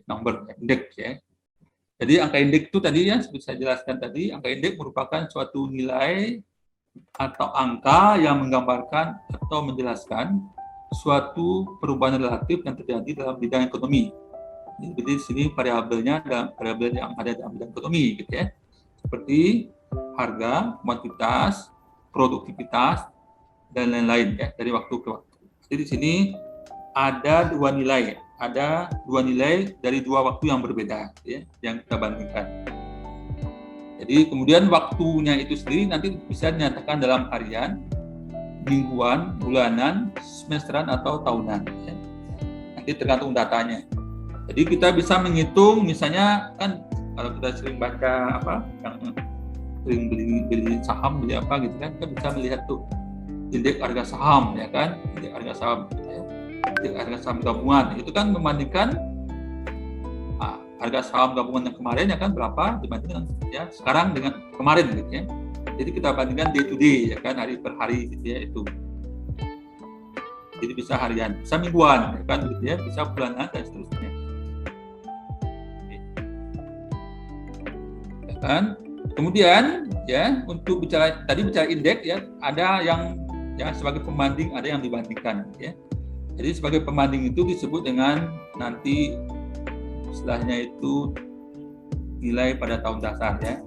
number, indeks ya. Jadi angka indeks itu tadi ya, seperti saya jelaskan tadi, angka indeks merupakan suatu nilai atau angka yang menggambarkan atau menjelaskan suatu perubahan relatif yang terjadi dalam bidang ekonomi. Jadi di sini variabelnya adalah variabel yang ada dalam bidang ekonomi, gitu ya. Seperti harga, kuantitas, produktivitas, dan lain-lain ya, dari waktu ke waktu. Jadi di sini ada dua nilai dari dua waktu yang berbeda ya, yang kita bandingkan. Jadi kemudian waktunya itu sendiri nanti bisa dinyatakan dalam harian, mingguan, bulanan, semesteran atau tahunan ya. Nanti tergantung datanya. Jadi kita bisa menghitung, misalnya kan kalau kita sering baca yang sering beli saham, beli apa gitu kan, kita bisa melihat tuh indeks harga saham ya kan, indeks harga saham ya. Indeks harga saham gabungan itu kan membandingkan harga saham gabungan yang kemarin ya kan berapa dibandingkan ya sekarang dengan kemarin gitu ya. Jadi kita bandingkan day to day ya kan, hari per hari gitu ya itu. Jadi bisa harian, bisa mingguan ya kan gitu ya, bisa bulanan dan seterusnya. Ya kan? Kemudian ya untuk bicara indeks ya, ada yang sebagai pembanding, ada yang dibandingkan ya. Jadi sebagai pembanding itu disebut dengan nanti istilahnya itu nilai pada tahun dasar ya.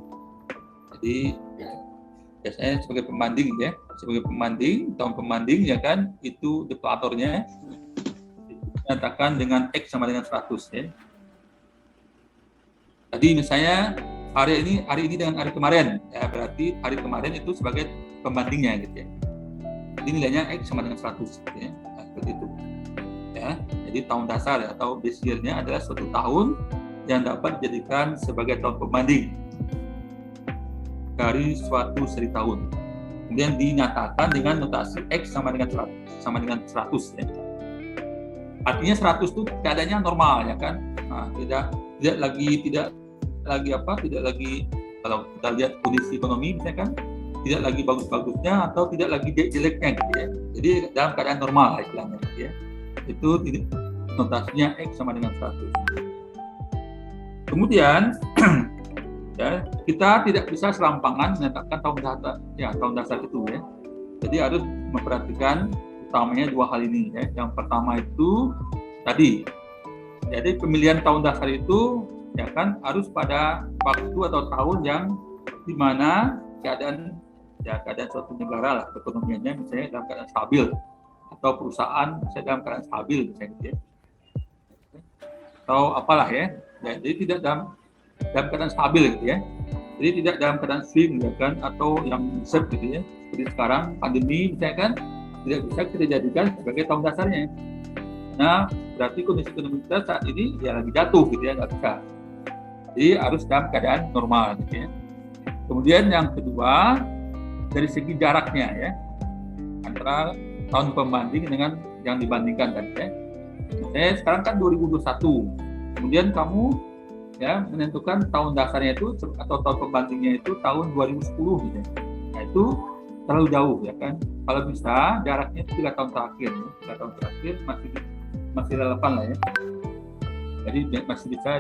Jadi biasanya sebagai pembanding ya, tahun pembanding ya kan, itu deflatornya dinyatakan dengan X sama dengan 100 ya. Tadi misalnya hari ini dengan hari kemarin ya, berarti hari kemarin itu sebagai pembandingnya gitu ya. Jadi nilainya X sama dengan 100 gitu ya. Nah, seperti itu. Ya, jadi tahun dasar atau base year-nya adalah suatu tahun yang dapat dijadikan sebagai tahun pembanding dari suatu seri tahun. Kemudian dinyatakan dengan notasi X sama dengan 100 ya. Artinya 100 itu keadaannya normal ya kan. Nah, tidak lagi kalau kita lihat kondisi ekonomi misalkan tidak lagi bagus-bagusnya atau tidak lagi jeleknya gitu ya. Jadi dalam keadaan normal istilahnya gitu ya. Itu notasinya X sama dengan 100. Kemudian ya, kita tidak bisa serampangan menyatakan tahun dasar itu ya. Jadi harus memperhatikan utamanya dua hal ini ya. Yang pertama itu tadi, jadi pemilihan tahun dasar itu ya kan harus pada waktu atau tahun yang dimana keadaan suatu negara lah ekonominya misalnya dalam keadaan stabil, atau perusahaan misalnya dalam keadaan stabil misalnya gitu ya. Atau apalah ya. Jadi tidak dalam keadaan stabil gitu ya. Jadi tidak dalam keadaan swing ya kan, atau yang set gitu ya. Seperti sekarang pandemi misalnya kan tidak bisa kita jadikan sebagai tahun dasarnya. Nah, berarti kondisi ekonomi kita saat ini ya lagi jatuh gitu ya, nggak bisa. Jadi harus dalam keadaan normal gitu ya. Kemudian yang kedua, dari segi jaraknya ya, antara tahun pembanding dengan yang dibandingkan tadi ya. Misalnya sekarang kan 2021, kemudian kamu ya menentukan tahun dasarnya itu atau tahun pembandingnya itu tahun 2010 gitu. Nah itu terlalu jauh ya kan. Kalau bisa jaraknya 3 tahun terakhir ya. 3 tahun terakhir masih relevan lah ya. Jadi masih bisa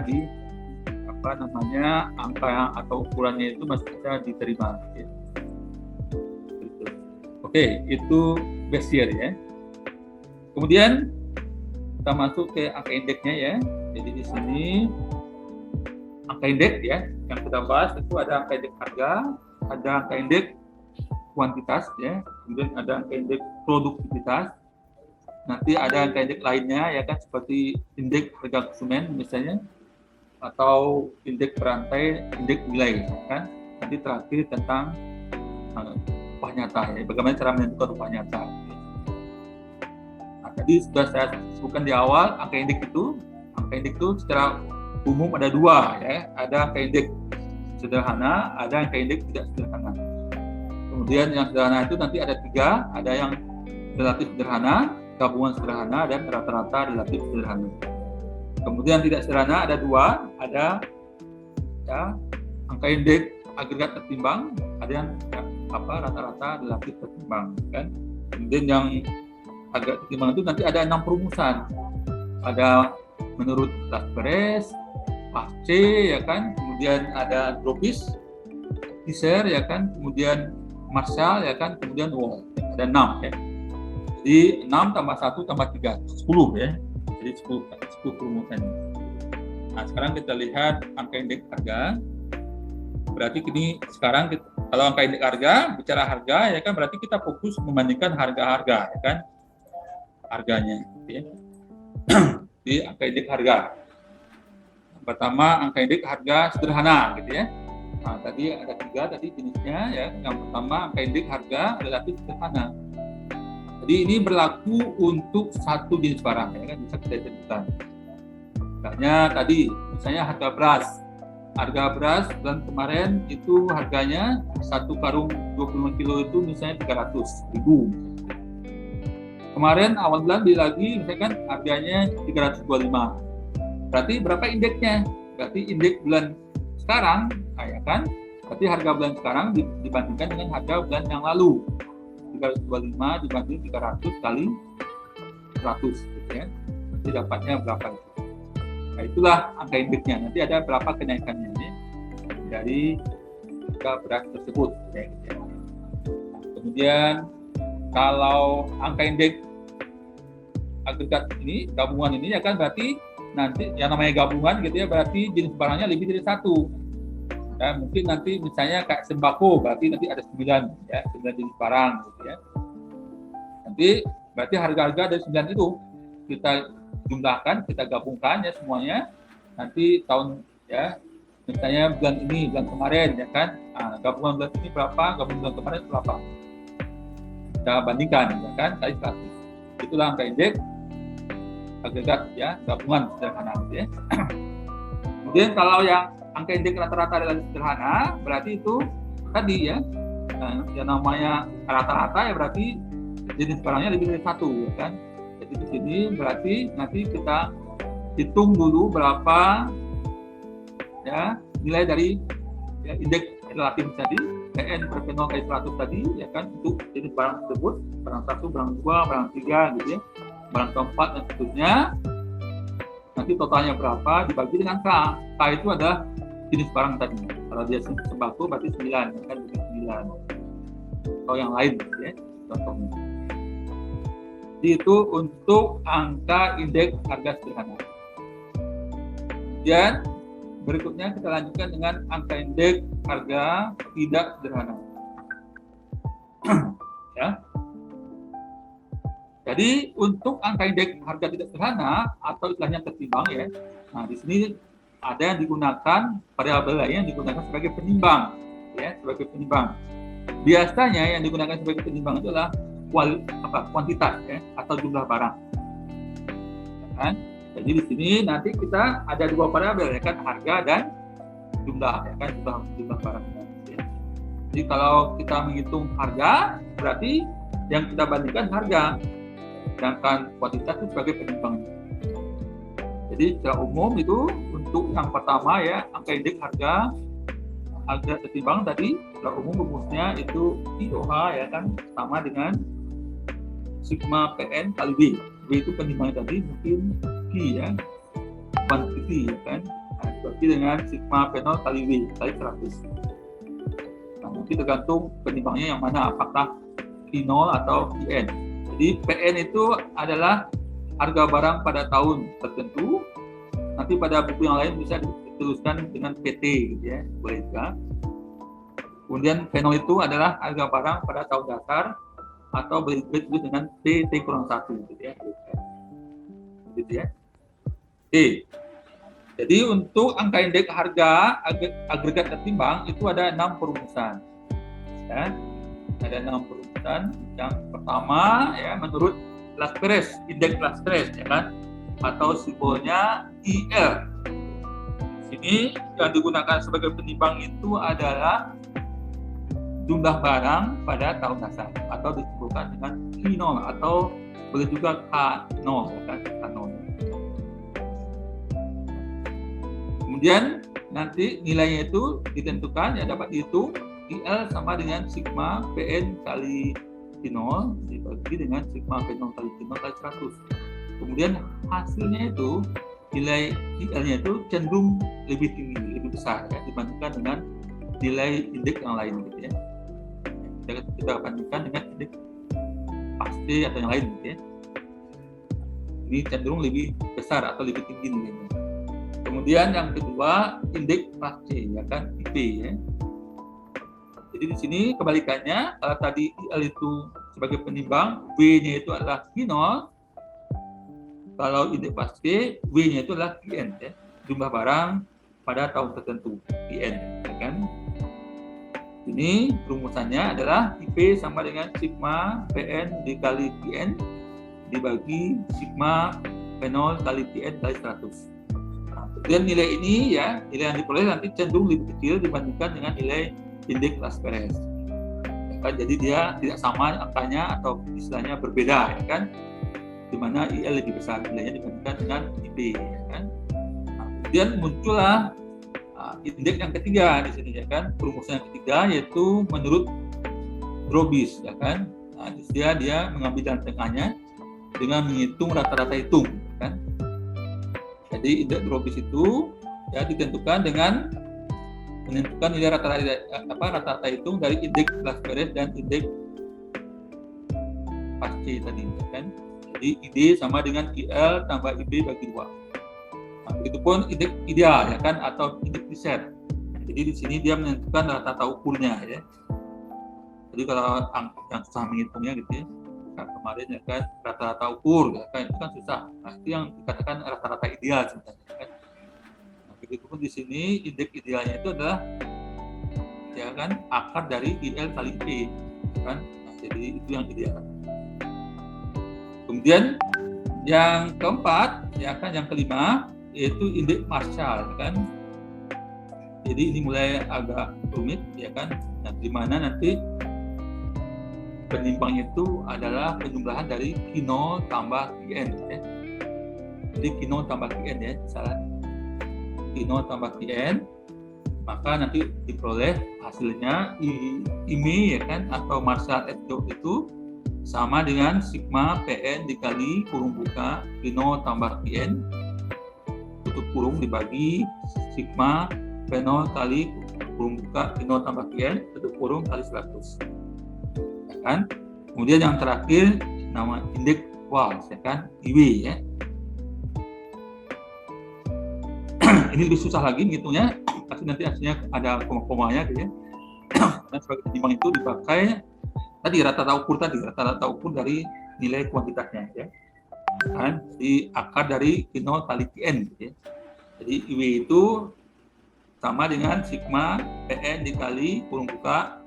angka atau ukurannya itu masih bisa diterima ya. Oke, itu base year ya. Kemudian kita masuk ke angka indeksnya ya. Jadi di sini angka indeks ya yang kita bahas itu ada angka indeks harga, ada angka indeks kuantitas ya, kemudian ada angka indeks produktivitas. Nanti ada angka indeks lainnya ya kan, seperti indeks harga konsumen misalnya, atau indeks berantai, indeks nilai kan. Nanti terakhir tentang upah nyata ya, bagaimana cara menentukan upah nyata. Nah, tadi sudah saya sebutkan di awal angka indeks itu secara umum ada dua ya, ada angka indeks sederhana, ada angka indeks tidak sederhana. Kemudian yang sederhana itu nanti ada 3, ada yang relatif sederhana, gabungan sederhana, dan rata-rata relatif sederhana. Kemudian tidak sederhana ada 2, ada ya angka indeks agregat tertimbang, ada yang rata-rata relatif tertimbang kan. Kemudian yang agak tertimbang itu nanti ada 6 perumusan, ada menurut Las Perez, C ya kan, kemudian ada Dropis, Fisher ya kan, kemudian Marshall ya kan, kemudian Wall. Ada 6 ya. Jadi 6 tambah 1 tambah 3, 10 ya. Jadi 10 perumusan. Nah, sekarang kita lihat angka indeks harga. Berarti ini sekarang kalau angka indeks harga, bicara harga ya kan, berarti kita fokus membandingkan harga-harga ya kan. Harganya ya. Di angka indeks harga. Pertama, angka indeks harga sederhana gitu ya. Nah, tadi ada 3 tadi jenisnya ya. Yang pertama, angka indeks harga relatif sederhana. Jadi ini berlaku untuk satu jenis barang ya kan, bisa kita tentukan. Misalnya harga beras. Harga beras bulan kemarin itu harganya 1 karung 25 kilo itu misalnya 300.000. Kemarin awal bulan beli lagi misalkan harganya 325. Berarti berapa indeksnya? Berarti indeks bulan sekarang, ya kan? Berarti harga bulan sekarang dibandingkan dengan harga bulan yang lalu. 325 dibanding 300 kali 100 gitu ya. Jadi dapatnya berapa itu? Nah, itulah angka indeksnya. Nanti ada berapa kenaikannya ya, dari harga beras tersebut ya, gitu ya. Kemudian kalau angka indeks agregat ini, gabungan ini ya kan, berarti nanti yang namanya gabungan gitu ya, berarti jenis barangnya lebih dari 1. Ya, mungkin nanti misalnya kayak sembako, berarti nanti ada 9 ya, 9 jenis barang gitu ya. Nanti berarti harga-harga dari 9 itu kita jumlahkan, kita gabungkan ya semuanya. Nanti tahun ya, misalnya bulan ini, bulan kemarin ya kan. Nah, gabungan bulan ini berapa, gabungan bulan kemarin berapa. Kita bandingkan ya kan, kali 100. Itulah angka indeks agregat ya, gabungan sederhana ya. Kemudian kalau yang angka indeks rata-rata relatif sederhana, berarti itu tadi ya, yang namanya rata-rata ya, berarti jenis barangnya lebih dari 1 ya kan. Jadi di sini berarti nanti kita hitung dulu berapa ya nilai dari ya, indeks relatif tadi, PN per P0 kali 100 tadi ya kan, untuk jenis barang tersebut, barang 1, barang 2, barang 3 gitu ya. Barang keempat dan seterusnya, nanti totalnya berapa dibagi dengan K. K itu adalah jenis barang tadi. Kalau dia sembako berarti 9, kan 9. Atau yang lain ya, contohnya. Jadi itu untuk angka indeks harga sederhana. Kemudian berikutnya kita lanjutkan dengan angka indeks harga tidak sederhana. Ya. Jadi untuk angka indeks harga tidak sederhana atau istilahnya tertimbang ya. Nah, di sini ada yang digunakan variabel yang digunakan sebagai penimbang ya, sebagai penimbang. Biasanya yang digunakan sebagai penimbang itu adalah kuantitas ya, atau jumlah barang. Ya kan? Jadi di sini nanti kita ada 2 variabel ya kan, harga dan jumlah ya kan, jumlah barang. Ya. Jadi kalau kita menghitung harga, berarti yang kita bandingkan harga. Sedangkan kuantitas itu sebagai penimbang. Jadi secara umum itu untuk yang pertama ya, angka indeks harga tertimbang tadi secara umum rumusnya itu IOH ya kan, sama dengan sigma PN kali B. B itu penimbang tadi, mungkin Q ya, quantity ya kan, dibagi dengan sigma P0 kali W kali 100. Nah, mungkin tergantung penimbangnya yang mana, apakah Q0 atau Qn. Jadi PN itu adalah harga barang pada tahun tertentu. Nanti pada buku yang lain bisa dituliskan dengan PT gitu ya, boleh juga. Kemudian P0 itu adalah harga barang pada tahun dasar, atau boleh ditulis dengan T-1 gitu ya. Gitu ya. Oke. Jadi untuk angka indeks harga agregat tertimbang itu ada 6 perumusan. Ya. Ada 6 perumusan. Yang pertama ya, menurut Las Perez, indeks Las Perez ya kan, atau simbolnya IL. Sini yang digunakan sebagai penimbang itu adalah jumlah barang pada tahun dasar, atau disebutkan dengan Q0 atau boleh juga K0 ya kan, K0. Kemudian nanti nilainya itu ditentukan ya, dapat dihitung IL sama dengan sigma PN kali Q0 dibagi dengan sigma P0 kali Q0 kali 100. Kemudian hasilnya itu nilai IL-nya itu cenderung lebih tinggi, lebih besar ya, dibandingkan dengan nilai indeks yang lain gitu ya. Kita bandingkan dengan indeks pasti atau yang lain gitu ya. Ini cenderung lebih besar atau lebih tinggi nilainya. Kemudian yang kedua, indeks pasti ya kan, IP ya. Jadi di sini kebalikannya, kalau tadi IL itu sebagai penimbang, W-nya itu adalah Q0. Kalau indeks pasti, W-nya itu adalah Qn ya, jumlah barang pada tahun tertentu, Qn ya kan. Ini rumusannya adalah IP sama dengan sigma Pn dikali Qn dibagi sigma P0 kali Qn kali 100. Nah, kemudian nilai ini ya, nilai yang diperoleh nanti cenderung lebih kecil dibandingkan dengan nilai indeks Las-Perez. Ya kan? Jadi dia tidak sama angkanya atau istilahnya berbeda ya kan, di mana IL lebih besar nilainya dibandingkan dengan IP ya kan. Nah, kemudian muncullah indeks yang ketiga di sini ya kan, perumusan yang ketiga yaitu menurut Drobis ya kan. Nah, dia mengambil jalan tengahnya dengan menghitung rata-rata hitung ya kan. Jadi indeks Drobis itu ya ditentukan dengan menentukan nilai rata-rata hitung dari indeks Las-Perez dan indeks pasti tadi ya kan. Jadi ID sama dengan IL tambah IB bagi 2. Nah, begitupun indeks ideal ya kan, atau indeks riset. Jadi di sini dia menentukan rata-rata ukurnya ya. Jadi kalau yang susah menghitungnya gitu ya, nah, kemarin ya kan rata-rata ukur ya kan, itu kan susah. Nah, itu yang dikatakan rata-rata ideal sebenarnya kan. Nah, begitupun di sini indeks idealnya itu adalah ya kan akar dari IL kali IP ya kan. Nah, jadi itu yang ideal. Kemudian yang keempat ya kan, yang kelima yaitu indeks Marshall ya kan. Jadi ini mulai agak rumit ya kan. Nah, di mana nanti penimbang itu adalah penjumlahan dari Q0 tambah Qn ya. Jadi Q0 tambah Qn ya, salah. Q0 tambah Qn, maka nanti diperoleh hasilnya IMI ya kan, atau Marshall itu sama dengan sigma Pn dikali kurung buka Q0 tambah Qn tutup kurung dibagi sigma P0 kali kurung buka Q0 tambah Qn tutup kurung kali 100 ya kan. Kemudian yang terakhir nama indeks Walsh ya kan, IW ya. Ini lebih susah lagi ngitungnya, pasti nanti hasilnya ada koma-komanya gitu ya. Dan sebagai penimbang itu dipakai tadi rata-rata ukur dari nilai kuantitasnya ya kan, di akar dari Q0 kali Qn gitu ya. Jadi IW itu sama dengan sigma Pn dikali kurung buka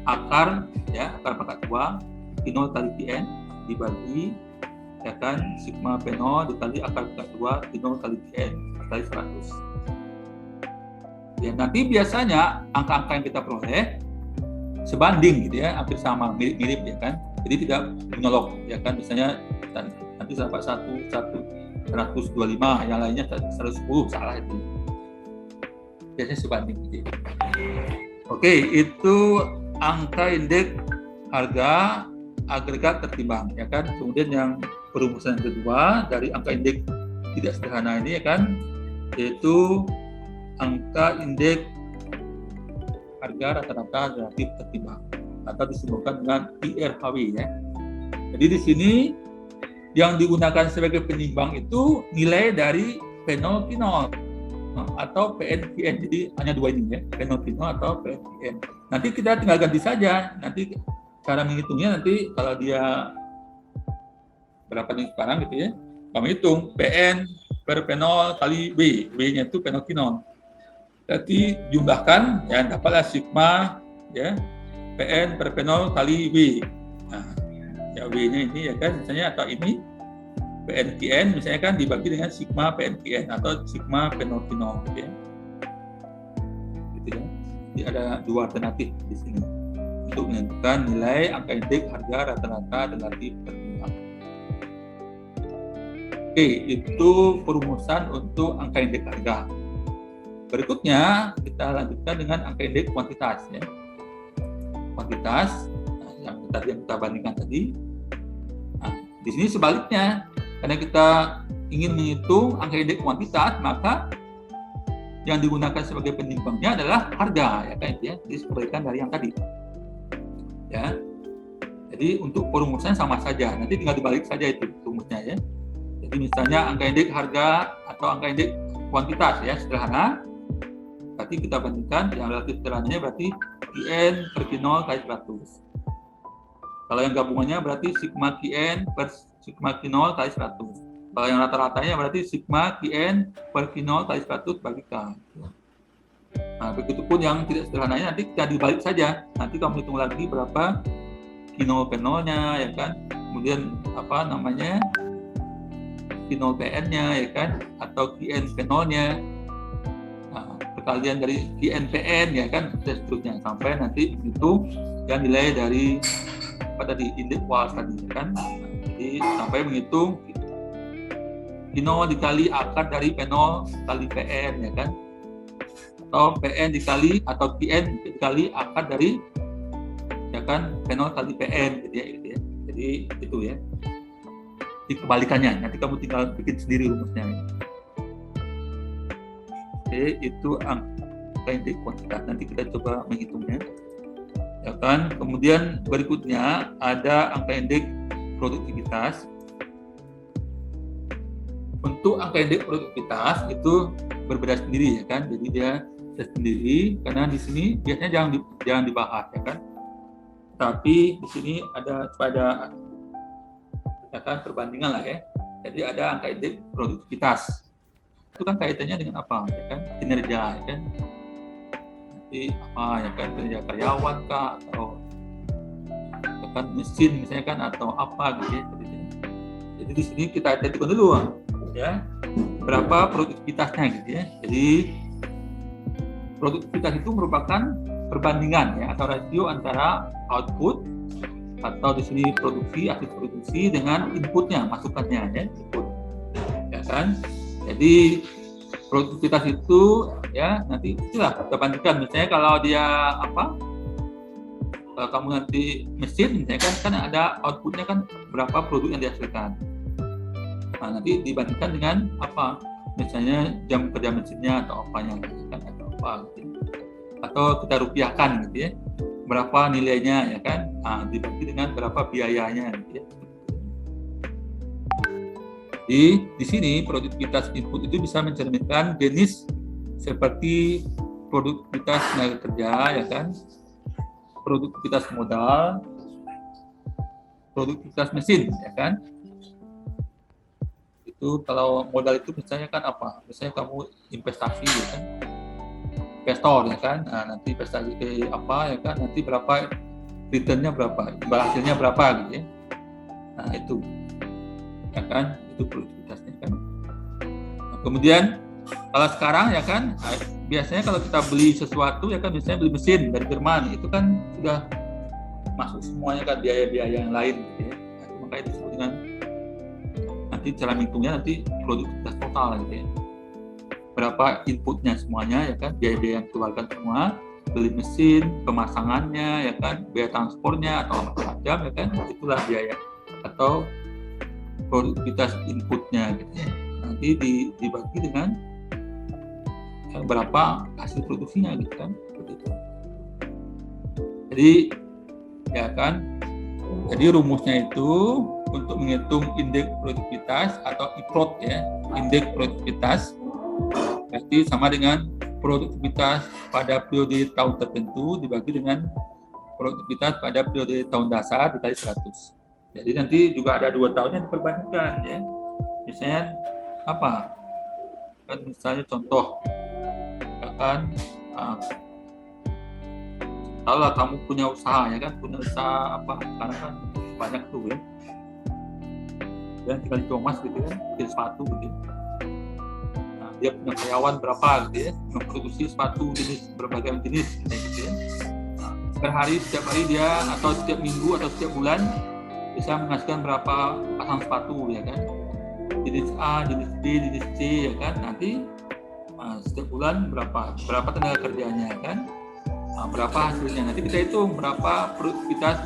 akar ya, akar pangkat 2 Q0 kali Qn dibagi ya kan sigma P0 dikali akar pangkat 2 Q0 kali Qn kali 100. Ya, nanti biasanya angka-angka yang kita peroleh sebanding gitu ya, hampir sama, mirip-mirip ya kan. Jadi tidak menyolok ya kan, misalnya nanti dapat 125, yang lainnya 110, salah itu. Biasanya sebanding gitu. Oke, itu angka indeks harga agregat tertimbang ya kan. Kemudian yang perumusan kedua dari angka indeks tidak sederhana ini ya kan, yaitu angka indeks harga rata-rata relatif tertimbang atau disebutkan dengan IRHW ya. Jadi di sini yang digunakan sebagai penimbang itu nilai dari P0 Q0 atau PN Qn. Jadi hanya dua ini ya, P0 Q0 atau PN Qn. Nanti kita tinggal ganti saja. Nanti cara menghitungnya nanti kalau dia berapa nih sekarang gitu ya, kami hitung PN per P0 kali W, W-nya itu P0 Q0. Jadi jumlahkan ya, dapatlah sigma ya Pn per P0 kali W. Nah, ya W-nya ini ya kan, misalnya atau ini Pn Qn misalnya kan dibagi dengan sigma Pn Qn atau sigma P0 Q0 gitu ya. Gitu ya. Jadi ada dua alternatif di sini untuk menentukan nilai angka indeks harga rata-rata relatif tertimbang. Oke, itu perumusan untuk angka indeks harga. Berikutnya kita lanjutkan dengan angka indeks kuantitas ya. Kuantitas yang kita bandingkan tadi. Nah, di sini sebaliknya, karena kita ingin menghitung angka indeks kuantitas, maka yang digunakan sebagai penyimpangnya adalah harga, ya kan, ya, disebutkan dari yang tadi. Ya. Jadi untuk perumusan sama saja, nanti tinggal dibalik saja itu rumusnya, ya. Jadi misalnya angka indeks harga atau angka indeks kuantitas, ya, sederhana. Berarti kita bandingkan yang relatif sederhananya berarti Qn per Q0 kali 100. Kalau yang gabungannya berarti sigma Qn per sigma Q0 kali 100. Kalau yang rata-ratanya berarti sigma Qn per Q0 kali 100 bagi K. Nah, begitupun yang tidak sederhananya nanti kita dibalik saja. Nanti kamu hitung lagi berapa Q0 P0-nya, ya kan. Kemudian apa namanya? Q0 PN-nya, ya kan, atau Qn P0-nya. Nah, perkalian dari Qn PN, ya kan, dan seterusnya sampai nanti itu yang nilai dari apa tadi, indeks Walsh tadi, kan. Jadi sampai menghitung Q0 dikali akar dari P0 kali PN, ya kan, atau PN dikali atau Qn dikali akar dari, ya kan, P0 kali PN, gitu ya, gitu ya. Jadi itu, ya. Di kebalikannya, nanti kamu tinggal bikin sendiri rumusnya. Oke, itu angka indeks kuantitas. Nanti kita coba menghitungnya. Ya kan, kemudian berikutnya ada angka indeks produktivitas. Untuk angka indeks produktivitas itu berbeda sendiri, ya kan, jadi dia sendiri karena di sini biasanya jangan dibahas, ya kan, tapi di sini ada ya kan, perbandingan lah, ya. Jadi ada angka indeks produktivitas, itu kan kaitannya dengan apa, ya kan, kinerja, ya kan. Apa, ya kan, kerja karyawan kah, atau ya kan, mesin misalnya kan, atau apa gitu, ya. Jadi di sini kita tentukan dulu, ya, berapa produktivitasnya gitu, ya. Jadi produktivitas itu merupakan perbandingan, ya, atau rasio antara output atau di sini produksi, hasil produksi dengan inputnya, masukannya, ya, input, ya kan. Jadi produktivitas itu, ya, nanti itulah kita bandingkan. Misalnya kalau dia apa, kalau kamu nanti mesin misalnya kan ada outputnya kan, berapa produk yang dihasilkan. Nah, nanti dibandingkan dengan apa, misalnya jam kerja mesinnya atau apanya, kan, atau apa gitu. Atau kita rupiahkan gitu, ya, berapa nilainya, ya kan. Nah, dibagi dengan berapa biayanya gitu, ya. Di sini produktivitas input itu bisa mencerminkan jenis seperti produktivitas tenaga kerja, ya kan, produktivitas modal, produktivitas mesin, ya kan. Itu kalau modal itu misalnya kan apa? Misalnya kamu investasi, ya kan, investor, ya kan. Nah, nanti investasi ke apa, ya kan, nanti berapa returnnya, berapa, imbal hasilnya berapa gitu, ya. Nah, itu, ya kan, itu produktivitasnya, kan. Nah, kemudian kalau sekarang, ya kan, biasanya kalau kita beli sesuatu, ya kan, biasanya beli mesin dari Jerman, itu kan sudah masuk semuanya kan, biaya-biaya yang lain gitu, ya. Nah, itu makanya disebut dengan nanti cara menghitungnya nanti produktivitas total gitu, ya. Berapa inputnya semuanya, ya kan, biaya-biaya yang dikeluarkan semua, beli mesin, pemasangannya, ya kan, biaya transportnya atau apa macam, ya kan, itulah biaya atau produktivitas inputnya gitu, ya. Nanti dibagi dengan berapa hasil produksinya gitu, kan, seperti itu. Jadi, ya kan, jadi rumusnya itu untuk menghitung indeks produktivitas atau IPROD, ya, indeks produktivitas berarti sama dengan produktivitas pada periode tahun tertentu dibagi dengan produktivitas pada periode tahun dasar dikali 100. Jadi nanti juga ada 2 tahun yang diperbandingkan, ya. Misalnya apa? Kan misalnya contoh, kan, kalau kamu punya usaha, ya kan, punya usaha apa? Karena kan banyak tuh, ya. Dan tinggal di Thomas gitu, kan, bikin sepatu gitu. Nah, dia punya karyawan berapa gitu, ya, memproduksi sepatu jenis berbagai jenis gitu, ya. Nah, per hari, setiap hari dia atau setiap minggu atau setiap bulan bisa menghasilkan berapa pasang sepatu, ya kan, jenis A, jenis B, jenis C, ya kan. Nanti setiap bulan berapa tenaga kerjanya, kan, berapa hasilnya. Nanti kita hitung berapa produktivitas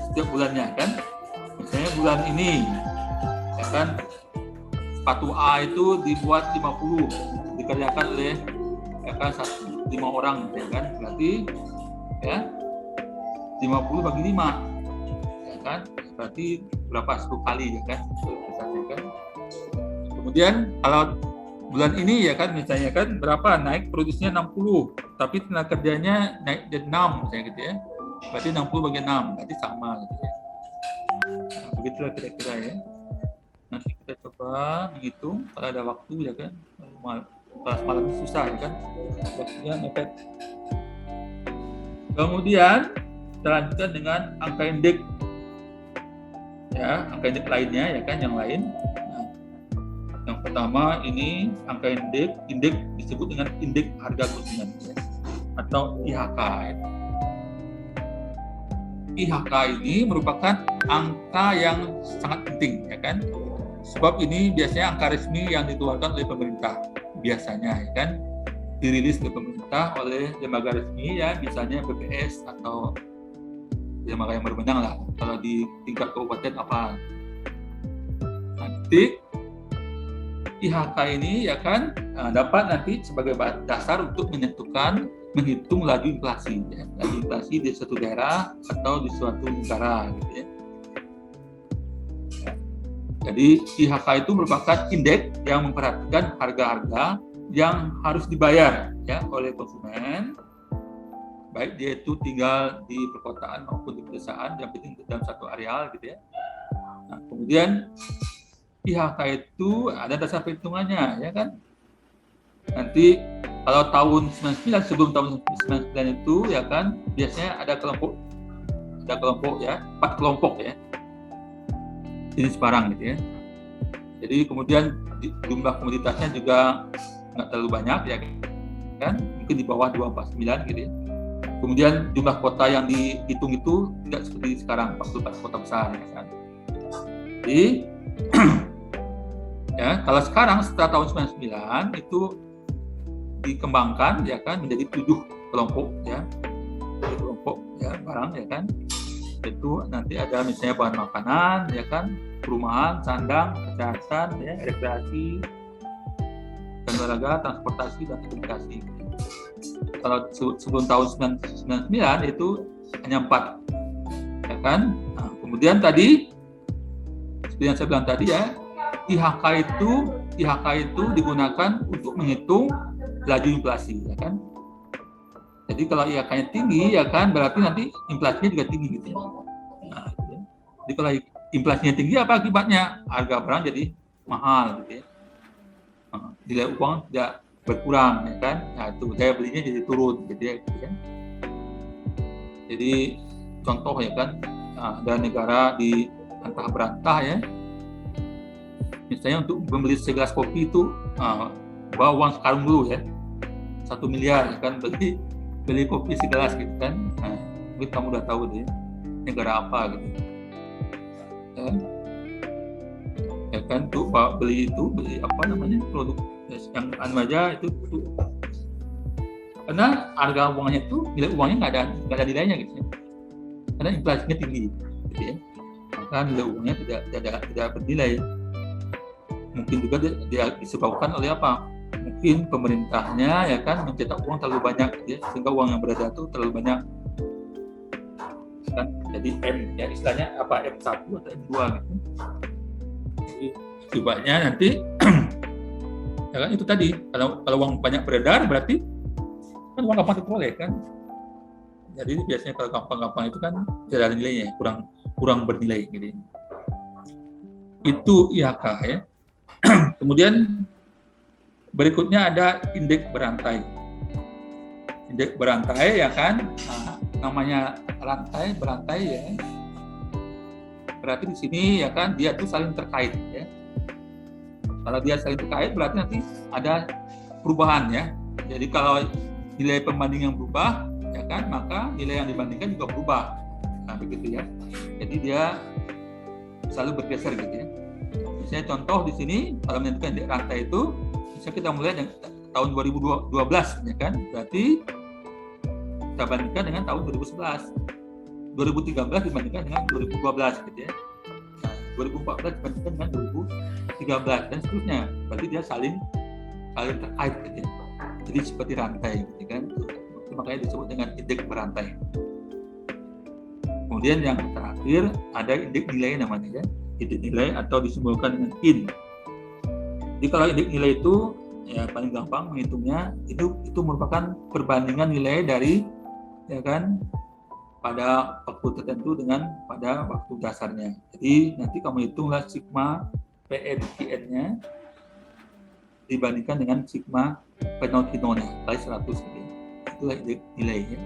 setiap bulannya, kan. Misalnya bulan ini, ya kan, sepatu A itu dibuat 50, dikerjakan oleh ya kan 5 orang ya kan, berarti ya 50 bagi 5 ya kan, berarti berapa, 10 kali ya kan. Kemudian kalau bulan ini ya kan misalnya kan berapa, naik produksinya 60 tapi tenaga kerjanya naik jadi 6 misalnya gitu ya, berarti 60 bagi 6 berarti sama gitu ya. Nah, begitulah kira-kira ya. Nanti kita coba menghitung kalau ada waktu ya kan, kelas malam susah ya kan, waktunya mepet. Kemudian kita lanjutkan dengan angka indeks ya, angka indeks lainnya ya kan, yang lain. Nah, yang pertama ini angka indeks disebut dengan indeks harga konsumen ya, atau IHK ya. IHK ini merupakan angka yang sangat penting ya kan, sebab ini biasanya angka resmi yang dikeluarkan oleh pemerintah biasanya ya kan, dirilis ke pemerintah oleh lembaga resmi ya, misalnya BPS atau lembaga yang berwenang lah, kalau di tingkat kabupaten apa. Nanti IHK ini ya kan dapat nanti sebagai dasar untuk menghitung laju inflasi ya, laju inflasi di suatu daerah atau di suatu negara gitu ya. Jadi IHK itu merupakan indeks yang memperhatikan harga-harga yang harus dibayar ya oleh konsumen, baik dia itu tinggal di perkotaan maupun di pedesaan, yang penting dalam satu areal gitu ya. Nah, kemudian IHK itu ada dasar perhitungannya ya kan. Nanti kalau tahun 99, sebelum tahun 99 itu ya kan, biasanya ada kelompok ya, 4 kelompok ya, jenis barang gitu ya. Jadi kemudian jumlah komoditasnya juga nggak terlalu banyak ya kan, mungkin di bawah 249 gitu ya. Kemudian jumlah kota yang dihitung itu tidak seperti sekarang 44 kota besar ya kan. Jadi ya kalau sekarang setelah tahun 99 itu dikembangkan ya kan menjadi 7 kelompok ya, barang ya kan. Itu nanti ada misalnya bahan makanan ya kan, perumahan, sandang, kesehatan ya, rekreasi, dan olahraga, transportasi dan komunikasi. Kalau sebelum tahun 99 itu hanya 4 ya kan. Nah, kemudian tadi seperti yang saya bilang tadi ya, IHK itu digunakan untuk menghitung laju inflasi ya kan. Jadi kalau IHK-nya tinggi ya kan, berarti nanti inflasinya juga tinggi gitu ya. Nah, gitu ya. Jadi kalau inflasinya tinggi apa akibatnya? Harga barang jadi mahal gitu ya. Nah, nilai uang tidak berkurang ya kan. Nah, itu daya belinya jadi turun gitu ya. Jadi contoh ya kan, ada negara di antah berantah ya. Misalnya untuk membeli segelas kopi itu bawa uang sekarang dulu ya, 1 miliar ya kan, beli kopi segelas gitu kan. Nah, mungkin kamu udah tahu deh negara apa gitu ya kan, tuh beli apa namanya, produk yang aja itu karena harga uangnya itu, nilai uangnya nggak ada nilainya gitu ya, karena inflasinya tinggi gitu ya, maka nilai uangnya tidak bernilai. Mungkin juga dia disebabkan oleh apa? Mungkin pemerintahnya ya kan mencetak uang terlalu banyak ya, sehingga uang yang beredar itu terlalu banyak kan, jadi M ya, istilahnya apa, M1 atau M2 gitu. Jadi akibatnya nanti ya kan itu tadi, kalau uang banyak beredar berarti kan uang gampang diperoleh kan. Jadi biasanya kalau gampang-gampang itu kan tidak ada nilainya, kurang bernilai gitu. Itu IHK ya. Kemudian berikutnya ada indeks berantai. Indeks berantai ya kan, namanya berantai ya. Berarti di sini ya kan dia tuh saling terkait ya. Kalau dia saling terkait berarti nanti ada perubahan ya. Jadi kalau nilai pembanding yang berubah ya kan, maka nilai yang dibandingkan juga berubah. Nah begitu ya. Jadi dia selalu bergeser gitu ya. Misalnya contoh di sini kalau menentukan indeks rantai itu, misalnya kita mulai dari tahun 2012 ya kan, berarti kita bandingkan dengan tahun 2011, 2013 dibandingkan dengan 2012 gitu ya. Nah, 2014 dibandingkan dengan 2013 dan seterusnya. Berarti dia saling terkait gitu ya. Jadi seperti rantai gitu kan. Itu makanya disebut dengan indeks berantai. Kemudian yang terakhir ada indeks nilai namanya ya. Indeks nilai atau disimbolkan dengan IN. Jadi kalau indeks nilai itu ya paling gampang menghitungnya itu merupakan perbandingan nilai dari ya kan pada waktu tertentu dengan pada waktu dasarnya. Jadi nanti kamu hitunglah sigma PN/QN-nya dibandingkan dengan sigma penotinonya kali 100 gitu. Itulah indeks nilainya.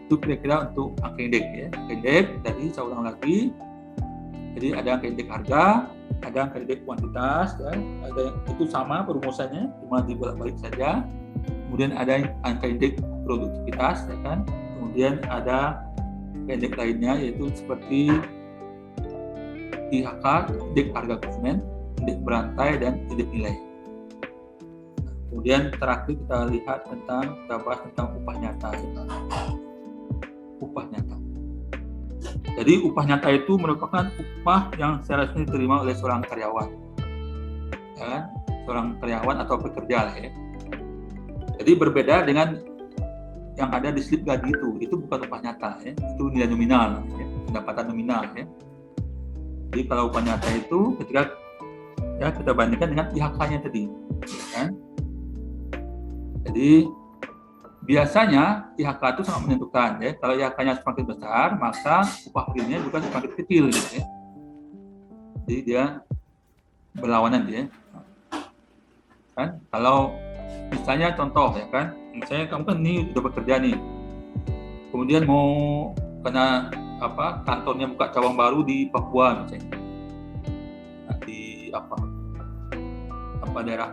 Itu kira-kira untuk angka indeks ya. Indeks tadi saya ulang lagi. Jadi ada angka indeks harga, ada angka indeks kuantitas ya. Ada itu sama perumusannya, cuma dibolak-balik saja. Kemudian ada angka indeks produktivitas ya kan. Kemudian ada indeks lainnya yaitu seperti IHK, indeks harga konsumen, indeks berantai dan indeks nilai. Kemudian terakhir kita bahas tentang upah nyata. Upah nyata. Jadi upah nyata itu merupakan upah yang secara resmi diterima oleh seorang karyawan, ya kan? Seorang karyawan atau pekerja lah ya. Jadi berbeda dengan yang ada di slip gaji itu bukan upah nyata ya, itu nilai nominal, ya, pendapatan nominal ya. Jadi kalau upah nyata itu ketika ya kita bandingkan dengan IHK-nya tadi, ya kan? Jadi biasanya IHK itu sangat menentukan ya. Kalau IHK-nya semakin besar, maka upah realnya juga semakin kecil gitu ya. Jadi dia berlawanan dia. Kan? Kalau misalnya contoh ya kan, misalnya kamu kan ini udah bekerja nih, kemudian mau karena kantornya buka cabang baru di Papua misalnya, di daerah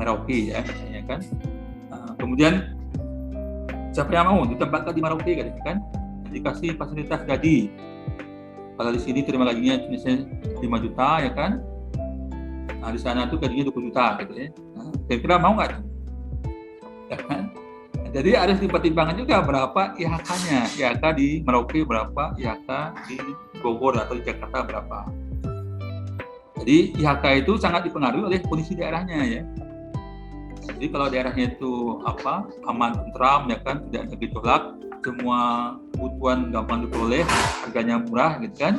Merauke ya misalnya kan. Kemudian siapa yang mau ditempatkan di Merauke kan, dikasih fasilitas gaji. Kalau di sini terima gajinya misalnya 5 juta ya kan, nah di sana tuh gajinya 20 juta gitu ya. Nah, kira-kira mau nggak? Ya kan? Jadi harus dipertimbangkan juga berapa IHK-nya. IHK di Merauke berapa, IHK di Bogor atau di Jakarta berapa. Jadi IHK itu sangat dipengaruhi oleh kondisi daerahnya ya. Jadi kalau daerahnya itu aman, tentram ya kan, tidak ada gejolak, semua kebutuhan gampang diperoleh, harganya murah gitu kan,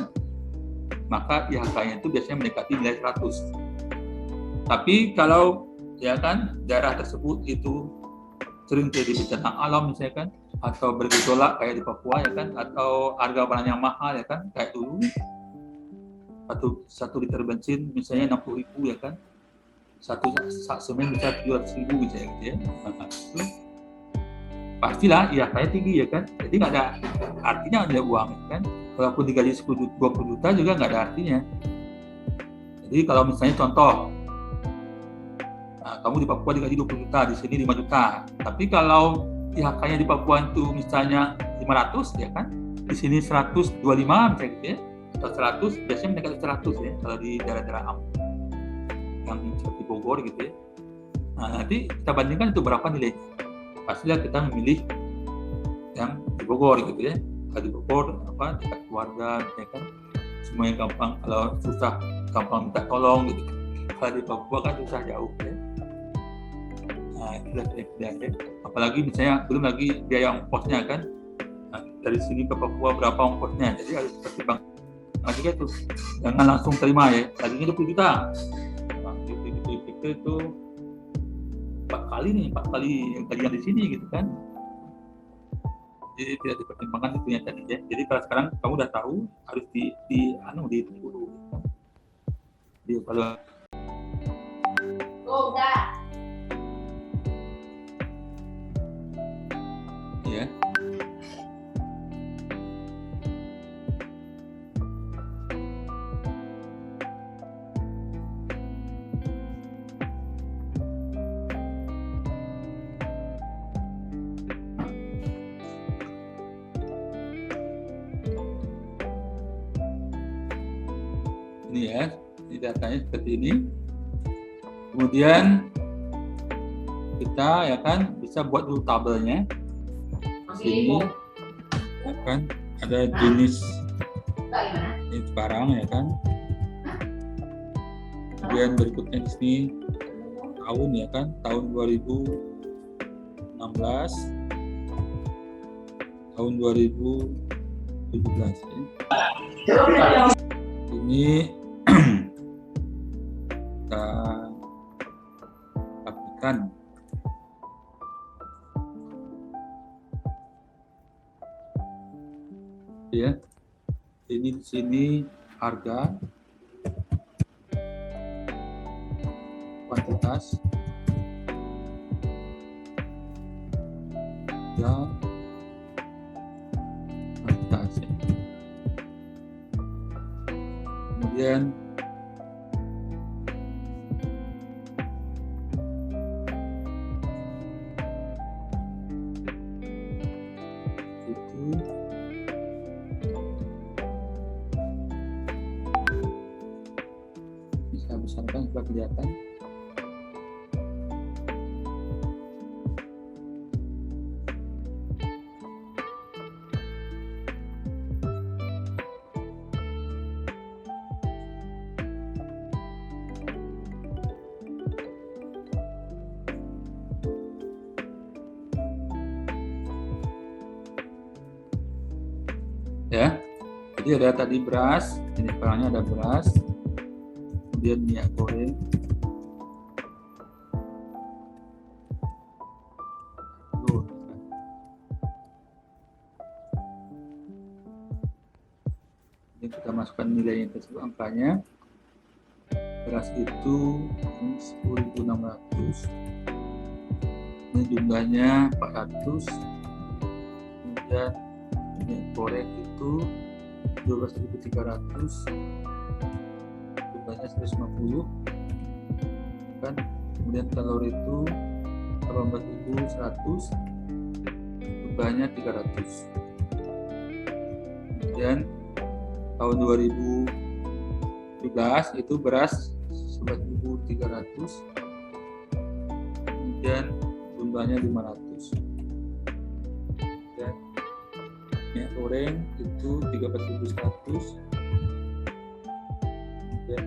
maka IHK-nya itu biasanya mendekati nilai 100. Tapi kalau ya kan daerah tersebut itu sering terjadi bencana alam misalnya kan, atau bergejolak kayak di Papua ya kan, atau harga barang yang mahal ya kan, kayak dulu 1 liter bensin misalnya 60.000 ya kan, satu sak semen bisa 700.000 gitu ya. Nah, itu pastilah IHK-nya tinggi ya kan, jadi nggak ada artinya ada uang ya kan, walaupun digaji 20 juta juga nggak ada artinya. Jadi kalau misalnya contoh, kamu di Papua digaji 20 juta, di sini 5 juta, tapi kalau IHK-nya di Papua itu misalnya 500 ya kan, di sini 125 misalnya gitu ya, atau 100, biasanya mendekati 100 ya kalau di daerah-daerah yang seperti Bogor gitu ya. Nah, nanti kita bandingkan itu berapa nilai. Pastilah kita memilih yang di Bogor gitu ya. Kalau di Bogor dekat keluarga ya kan, semuanya gampang, kalau susah gampang minta tolong gitu. Kalau di Papua kan susah jauh ya. Nah, itulah kira-kira ya. Apalagi misalnya belum lagi biaya ongkosnya kan. Nah, dari sini ke Papua berapa ongkosnya. Jadi harus pertimbangkan juga itu. Jangan langsung terima ya. Gajinya 20 juta. Itu 4 kali gajian di sini gitu kan. Jadi tidak dipertimbangkan itunya tadi ya. Jadi kalau sekarang kamu udah tahu, harus dihitung dulu. Kalau udah. Ya. Ini ya, ini datanya seperti ini. Kemudian kita ya kan bisa buat dulu tabelnya. Di sini ya kan ada jenis Ini sekarang ya kan. Kemudian berikutnya di sini tahun ya kan, tahun 2016, tahun 2017 ya. Ini kita rapikan. Ya, ini di sini harga, kuantitas, dan kuantitas. Ya. Kemudian itu bisa besarkan supaya kelihatan. Ya, jadi ada tadi beras, ini barangnya ada beras, kemudian minyak goreng, telur. Ini kita masukkan nilainya tersebut, angkanya. Beras itu 10.600, ini jumlahnya 400, kemudian minyak goreng itu 12.300, jumlahnya 150 kan. Kemudian telur itu 18.100, jumlahnya 300. Kemudian tahun 2017 itu beras 11.300, kemudian jumlahnya 500. Dan minyak goreng itu 13.100, kemudian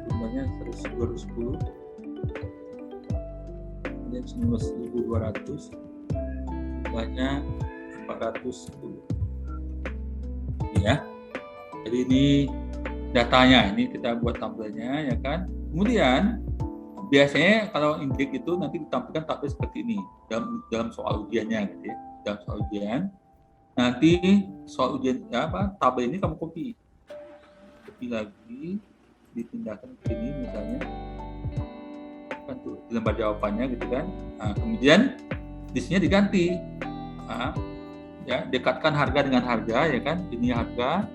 jumlahnya 210, kemudian 19.200, jumlahnya 410. Ya, jadi ini datanya, ini kita buat tabelnya ya kan. Kemudian biasanya kalau indeks itu nanti ditampilkan tabel seperti ini dalam soal ujiannya gitu ya. Dalam soal ujian nanti soal ujian ya apa, tabel ini kamu copy lagi, dipindahkan ke sini misalnya kan tuh di lembar jawabannya gitu kan. Nah, kemudian di sini diganti, ya dekatkan harga dengan harga ya kan. Ini harga,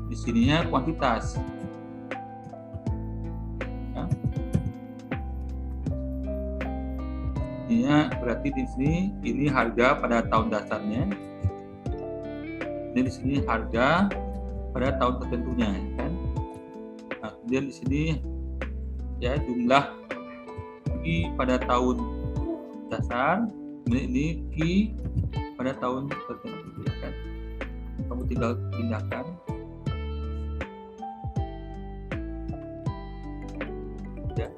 di sininya kuantitas. Ya. Ini berarti di sini ini harga pada tahun dasarnya. Ini di sini harga pada tahun tertentunya ya kan. Nah, kemudian di sini ya jumlah Q pada tahun dasar, ini Q pada tahun tertentu ya kan. Kamu tinggal pindahkan. Ya.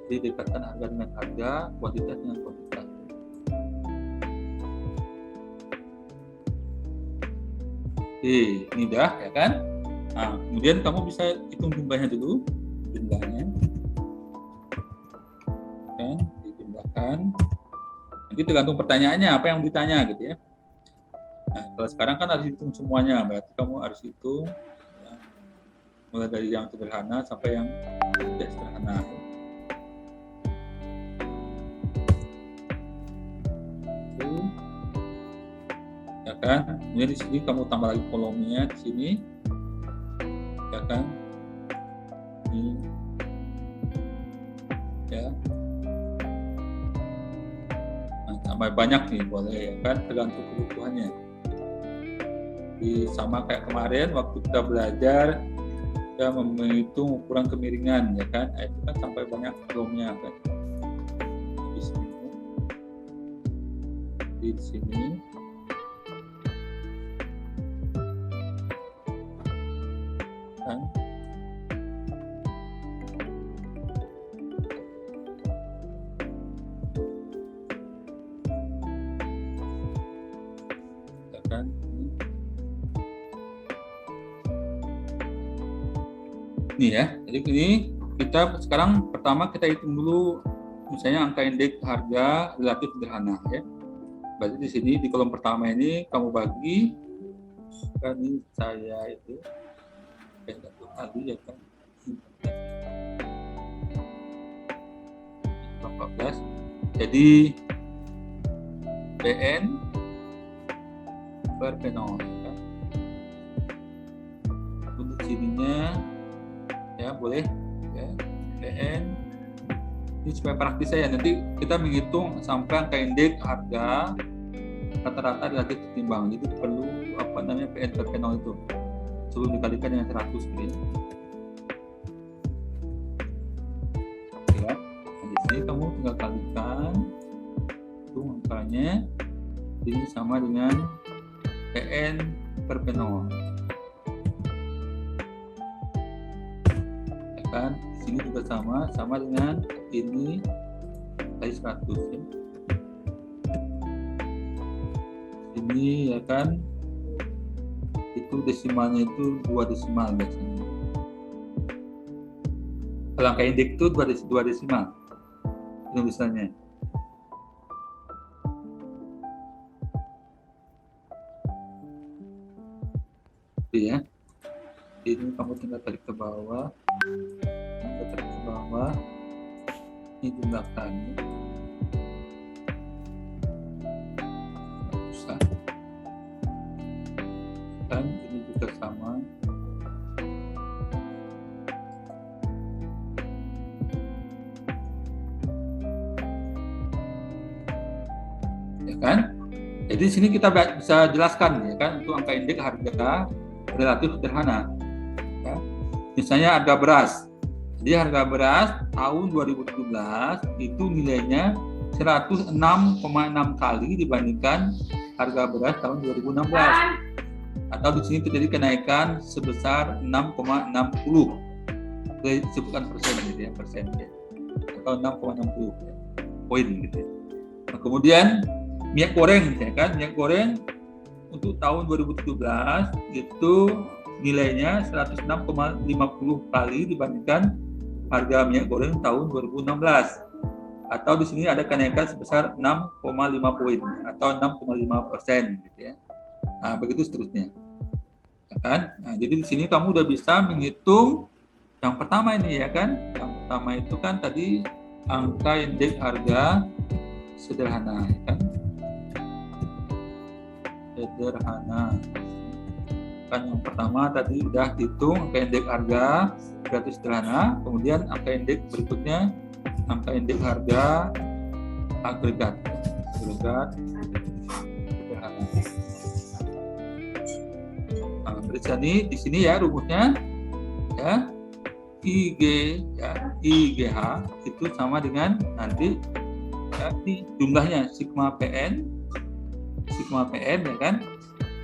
Jadi dekatkan harga dengan harga, kuantitas dengan kuantitas. Oke, ini dah ya kan. Nah, kemudian kamu bisa hitung jumlahnya dulu, jumlahnya kan dijumlahkan. Nanti tergantung pertanyaannya apa yang ditanya gitu ya. Nah, kalau sekarang kan harus hitung semuanya, berarti kamu harus hitung ya, mulai dari yang sederhana sampai yang tidak sederhana. Ya kan, kemudian di sini kamu tambah lagi kolomnya di sini, ya kan, ini, ya, nah, tambah banyak nih boleh ya kan, tergantung kebutuhannya. Jadi sama kayak kemarin waktu kita belajar, kita menghitung ukuran kemiringan, ya kan, itu kan sampai banyak kolomnya kan, di sini, di sini. kan. Kan. Ini ya, jadi ini kita sekarang pertama kita hitung dulu misalnya angka indeks harga relatif sederhana ya. Berarti di sini di kolom pertama ini kamu bagi kan, ini saya itu tadi ya kan 14. Jadi PN per P0 kan. Untuk sininya ya boleh ya PN ini supaya praktis saya, nanti kita menghitung sampai angka indeks harga rata-rata relatif tertimbang, jadi perlu PN per P0 itu sebelum dikalikan dengan 100 gitu ya. Ya. Nah, di sini kamu tinggal kalikan itu angkanya, ini sama dengan PN per P0 ya kan. Di sini juga sama dengan ini kali 100 ya. Ini ya kan, itu desimalnya itu 2 desimal biasanya. Kalau angka indeks itu 2 desimal tulisannya. Ya, ini kamu tinggal tarik ke bawah, ini jumlahkan. Dan ini juga sama. Ya kan? Jadi di sini kita bisa jelaskan ya kan, untuk angka indeks harga relatif sederhana. Ya. Misalnya harga beras. Jadi harga beras tahun 2017 itu nilainya 106,6 kali dibandingkan harga beras tahun 2016. Atau di sini terjadi kenaikan sebesar 6,60. Disebutkan persen gitu ya, persen ya. Atau 6,60 ya, poin gitu ya. Nah, kemudian minyak goreng ya kan, minyak goreng untuk tahun 2017 itu nilainya 106,50 kali dibandingkan harga minyak goreng tahun 2016. Atau di sini ada kenaikan sebesar 6,5 poin atau 6,5% gitu ya. Nah, begitu seterusnya. Ya kan? Nah, jadi di sini kamu udah bisa menghitung yang pertama ini ya kan. Yang pertama itu kan tadi angka indeks harga sederhana ya kan. Sederhana. Kan yang pertama tadi udah hitung angka indeks harga relatif sederhana, kemudian angka indeks berikutnya angka indeks harga agregat sederhana. Nah, berarti di sini ya rumusnya ya IGH itu sama dengan nanti ya, di jumlahnya sigma PN ya kan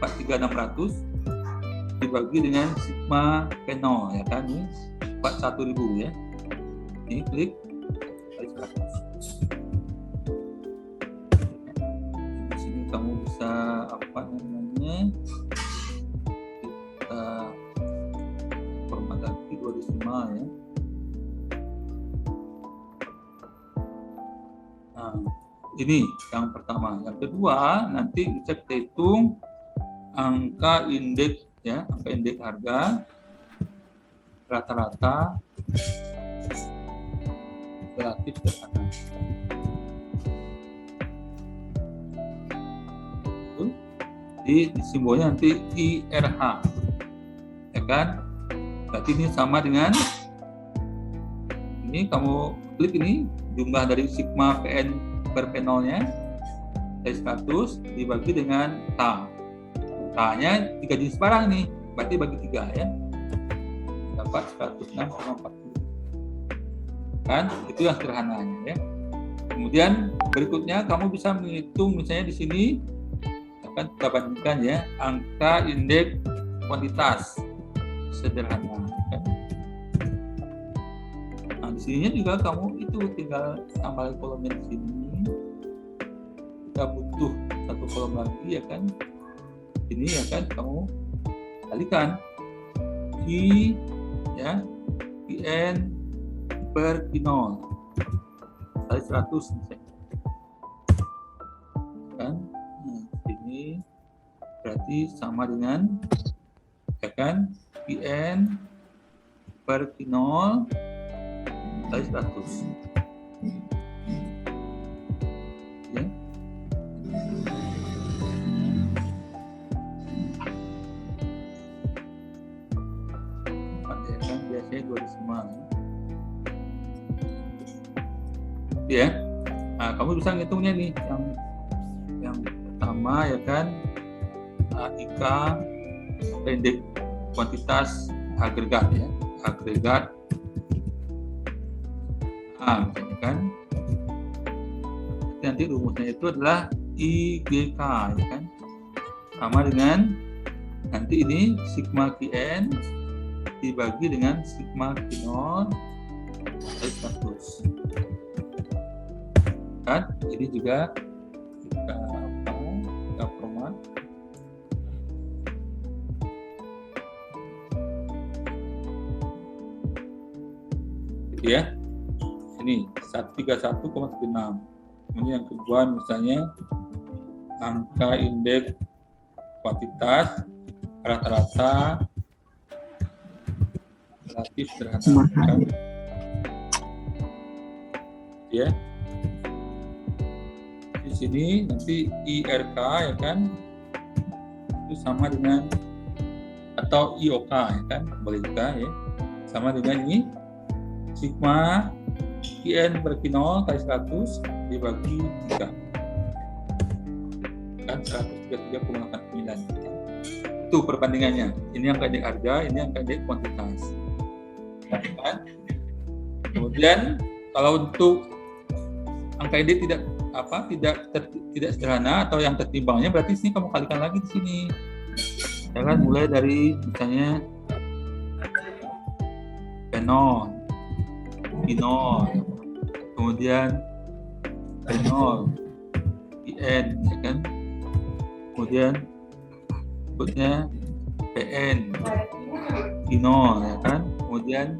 43600 dibagi dengan sigma P0 ya kan, ini 41.000 ya. Ini klik kali 100. Di sini kamu bisa kita format lagi 2 desimal ya. Nah, ini yang pertama. Yang kedua nanti bisa kita hitung angka indeks ya, angka indeks harga rata-rata relatif sederhana. Di simbolnya nanti IRH ya kan. Berarti ini sama dengan ini, kamu klik ini jumlah dari sigma PN per P0 nya dari 100 dibagi dengan K. K-nya 3 jenis barang nih, berarti bagi 3 ya, dapat 106,40 kan, itu yang sederhananya ya. Kemudian berikutnya kamu bisa menghitung misalnya di sini akan kita bandingkan ya angka indeks kuantitas sederhana. sininya juga kamu itu tinggal tambah kolomnya di sini. Kita butuh satu kolom lagi ya kan, ini ya kan kamu kalikan Q ya Qn per Q0 kali 100 misalnya kan. Nah, ini berarti sama dengan ya kan Qn per Q0 kali 100 ya. Kan biasanya 2 desimal ya. Nah, kamu bisa ngitungnya nih yang pertama ya kan, IK pendek kuantitas agregat ya, agregat misalnya kan. Nanti rumusnya itu adalah IGK ya kan, sama dengan nanti ini sigma Qn dibagi dengan sigma Q0 kali 100 kan. Ini juga kita format gitu ya. Ini 131,6. Ini yang kedua misalnya angka indeks kuantitas rata-rata relatif sederhana kan? Ya. Di sini nanti IRK ya kan itu sama dengan atau IOK ya kan, boleh juga ya, sama dengan ini sigma Qn per Q0 kali 100 dibagi 3 kan 133,89. Itu perbandingannya. Ini yang indeks harga, ini yang indeks kuantitas kan. Kemudian kalau untuk angka indeks tidak sederhana atau yang tertimbangnya, berarti sini kamu kalikan lagi di sini ya kan, mulai dari misalnya P0 Q0 kemudian P0 Pn ya kan, kemudian berikutnya Pn Q0 ya kan, kemudian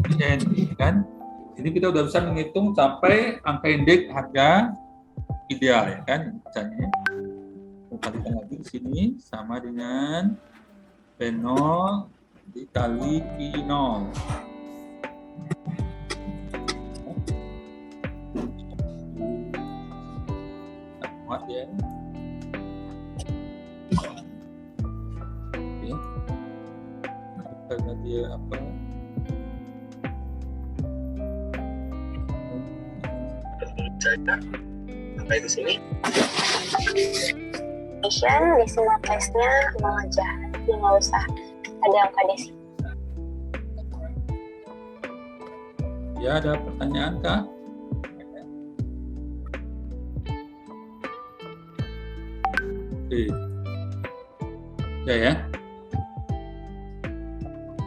Pn ya kan. Ini kita udah bisa menghitung sampai angka indeks harga ideal ya kan. Misalnya kita kalikan lagi di sini sama dengan P0 dikali Q0 muat ya. Oke. Karena dia apa? Sampai di sini. Mission di semua tesnya mau aja, nggak usah ada angka desi. Ya, ada pertanyaan kah? Oke. Ya.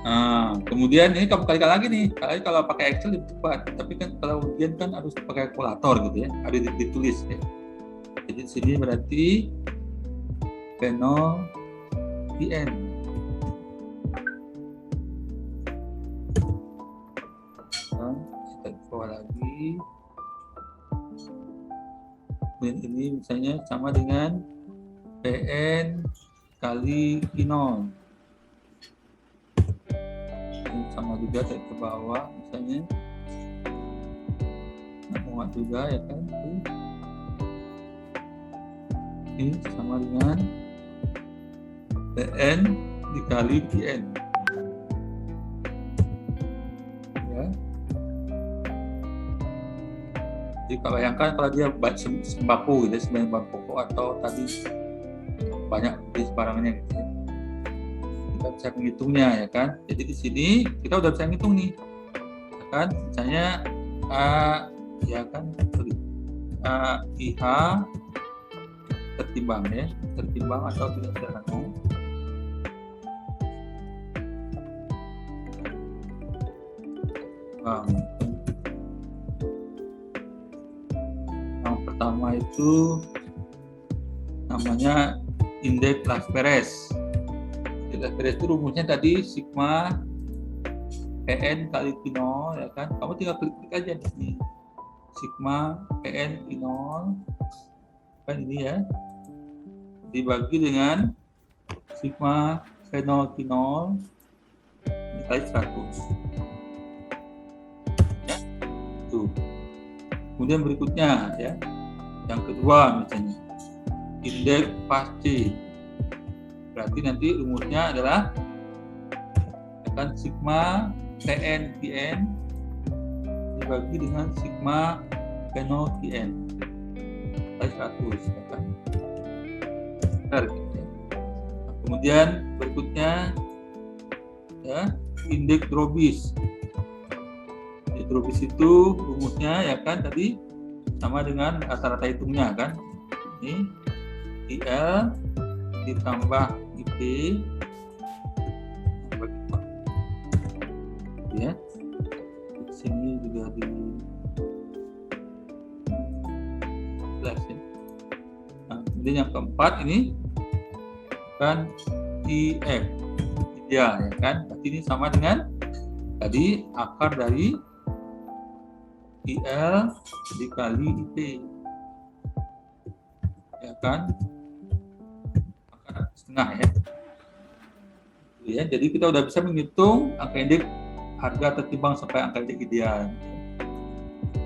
Nah, kemudian ini kamu kalikan lagi nih. Kalau pakai Excel lebih cepat, tapi kan kalau ujian kan harus pakai kalkulator gitu ya, ada ditulis ya. Jadi di sini berarti P0 Pn kita bawa lagi. Kemudian ini misalnya sama dengan Pn kali Q0. Ini sama juga ke bawah misalnya. Muat juga ya kan. Ini sama dengan Pn dikali Qn. Ya. Jadi kalau bayangkan kalau dia sembako gitu, sebagian bahan pokok atau tadi banyak di barangnya gitu ya. Kita bisa menghitungnya ya kan. Jadi di sini kita udah bisa ngitung nih. Ya kan? Misalnya ya kan IH tertimbang ya, tertimbang atau tidak sederhana. Yang pertama itu namanya indeks Las-Perez. Indeks Las-Perez itu rumusnya tadi sigma PN kali Q0, ya kan? Kamu tinggal klik-klik aja di sini. Sigma PN Q0 kan ini ya. Dibagi dengan sigma P0 Q0 dikali 100. Ya. Tuh. Kemudian berikutnya ya. Yang kedua misalnya indeks pas C. Berarti nanti rumusnya adalah kan sigma Tn Qn dibagi dengan sigma P0 Qn kali 100, ya kan? Benar, gitu ya. Nah, kemudian berikutnya ya indeks Drobis. Indeks Drobis itu rumusnya ya kan tadi sama dengan rata-rata hitungnya kan. Ini IL ditambah IP ya. Di sini juga di jelas ya. Nah, kemudian yang keempat ini kan IF ideal ya kan. Berarti ini sama dengan tadi akar dari IL dikali IP ya kan, akar setengah ya. Ya, jadi kita udah bisa menghitung angka indeks harga tertimbang sampai angka indeks ideal.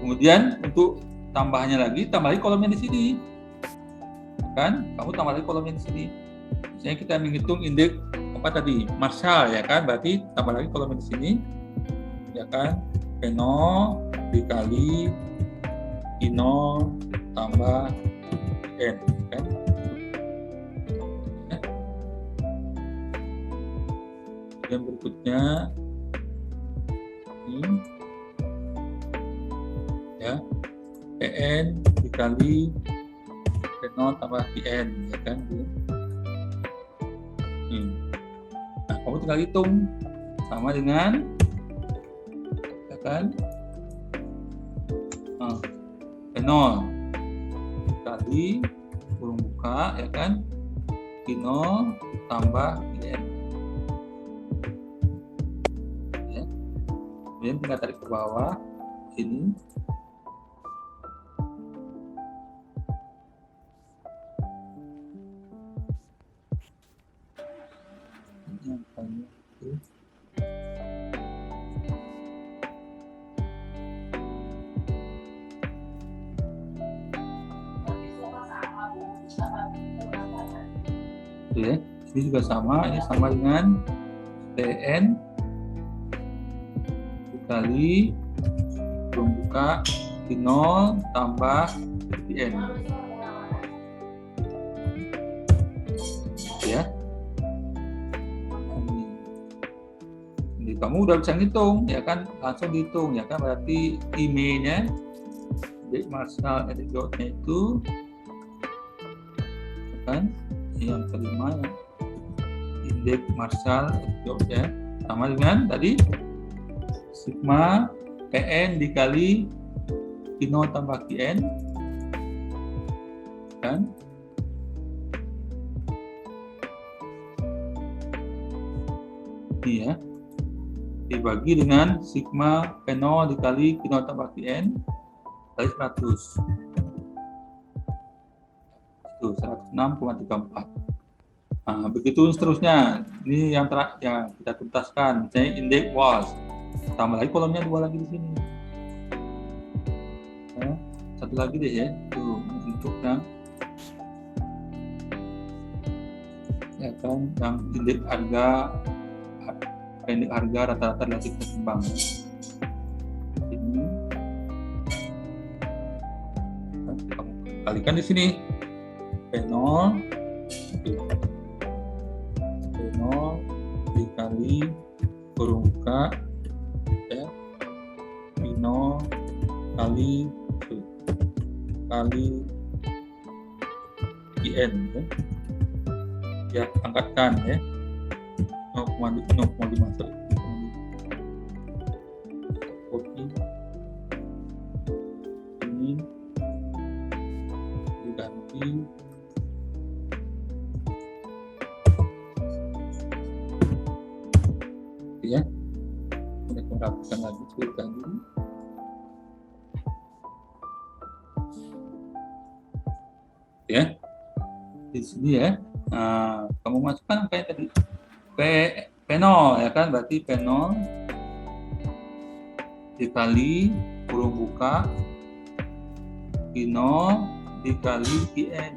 Kemudian untuk tambahannya lagi, tambah lagi kolomnya di sini. Kan? Kamu tambah lagi kolomnya di sini. Misalnya kita menghitung indeks apa tadi? Marshall ya kan? Berarti tambah lagi kolomnya di sini. Ya kan? P0 dikali I0 tambah N kan? Yang berikutnya ini ya PN dikali P0 tambah PN ya kan. Nah, kamu tinggal hitung sama dengan ya kan P0 dikali kurung buka ya kan P0 tambah PN. Kemudian tinggal tarik ke bawah sini. Ya, ini juga sama, ini sama dengan TN dikali membuka Q0 tambah PN ya. Jadi kamu udah bisa ngitung ya kan, langsung dihitung ya kan. Berarti IMEI-nya indeks Marshall anecdote-nya itu kan yang kelima ya, indeks Marshall anecdote ya, sama dengan tadi sigma PN dikali Q0 tambah Qn kan. Ini ya, dibagi dengan sigma P0 dikali Q0 tambah Qn kali 100. Itu 106,34. Nah, begitu seterusnya. Ini yang terakhir ya, kita tuntaskan. Misalnya indeks WAS. Tambah lagi kolomnya 2 lagi di sini. Nah, satu lagi deh ya. Tuh, untuk yang ya kan, yang indeks harga rata-rata relatif tertimbang. Ini kamu kalikan di sini P0 dikali kurung buka ya P0 kali IN ya, angkatkan ya 0,5 oke Ini ya, kita rapikan lagi seperti tadi. Ya, di sini ya. Nah, kamu masukkan kayak tadi P0 ya kan, berarti P0 dikali kurung buka Q0 dikali Qn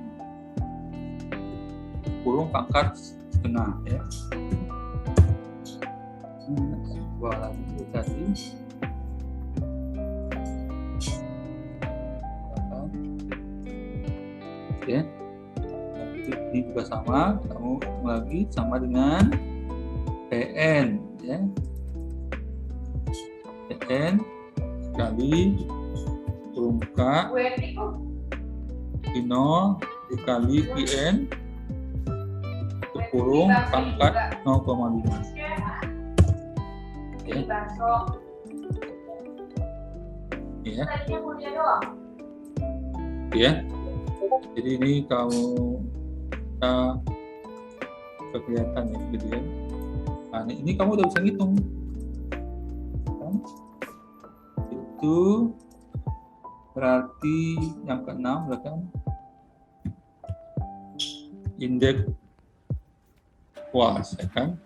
kurung pangkat setengah ya. Coba lagi tadi. Ya. Ini juga sama, kamu hitung lagi sama dengan Pn ya. Pn kali kurung buka Q0 dikali Qn kurung pangkat 0,5 ya. Ya. Ya. Jadi ini kamu kelihatan ya gitu ya. Nah, ini kamu udah bisa ngitung kan? Itu berarti yang keenam kan indeks puas ya kan.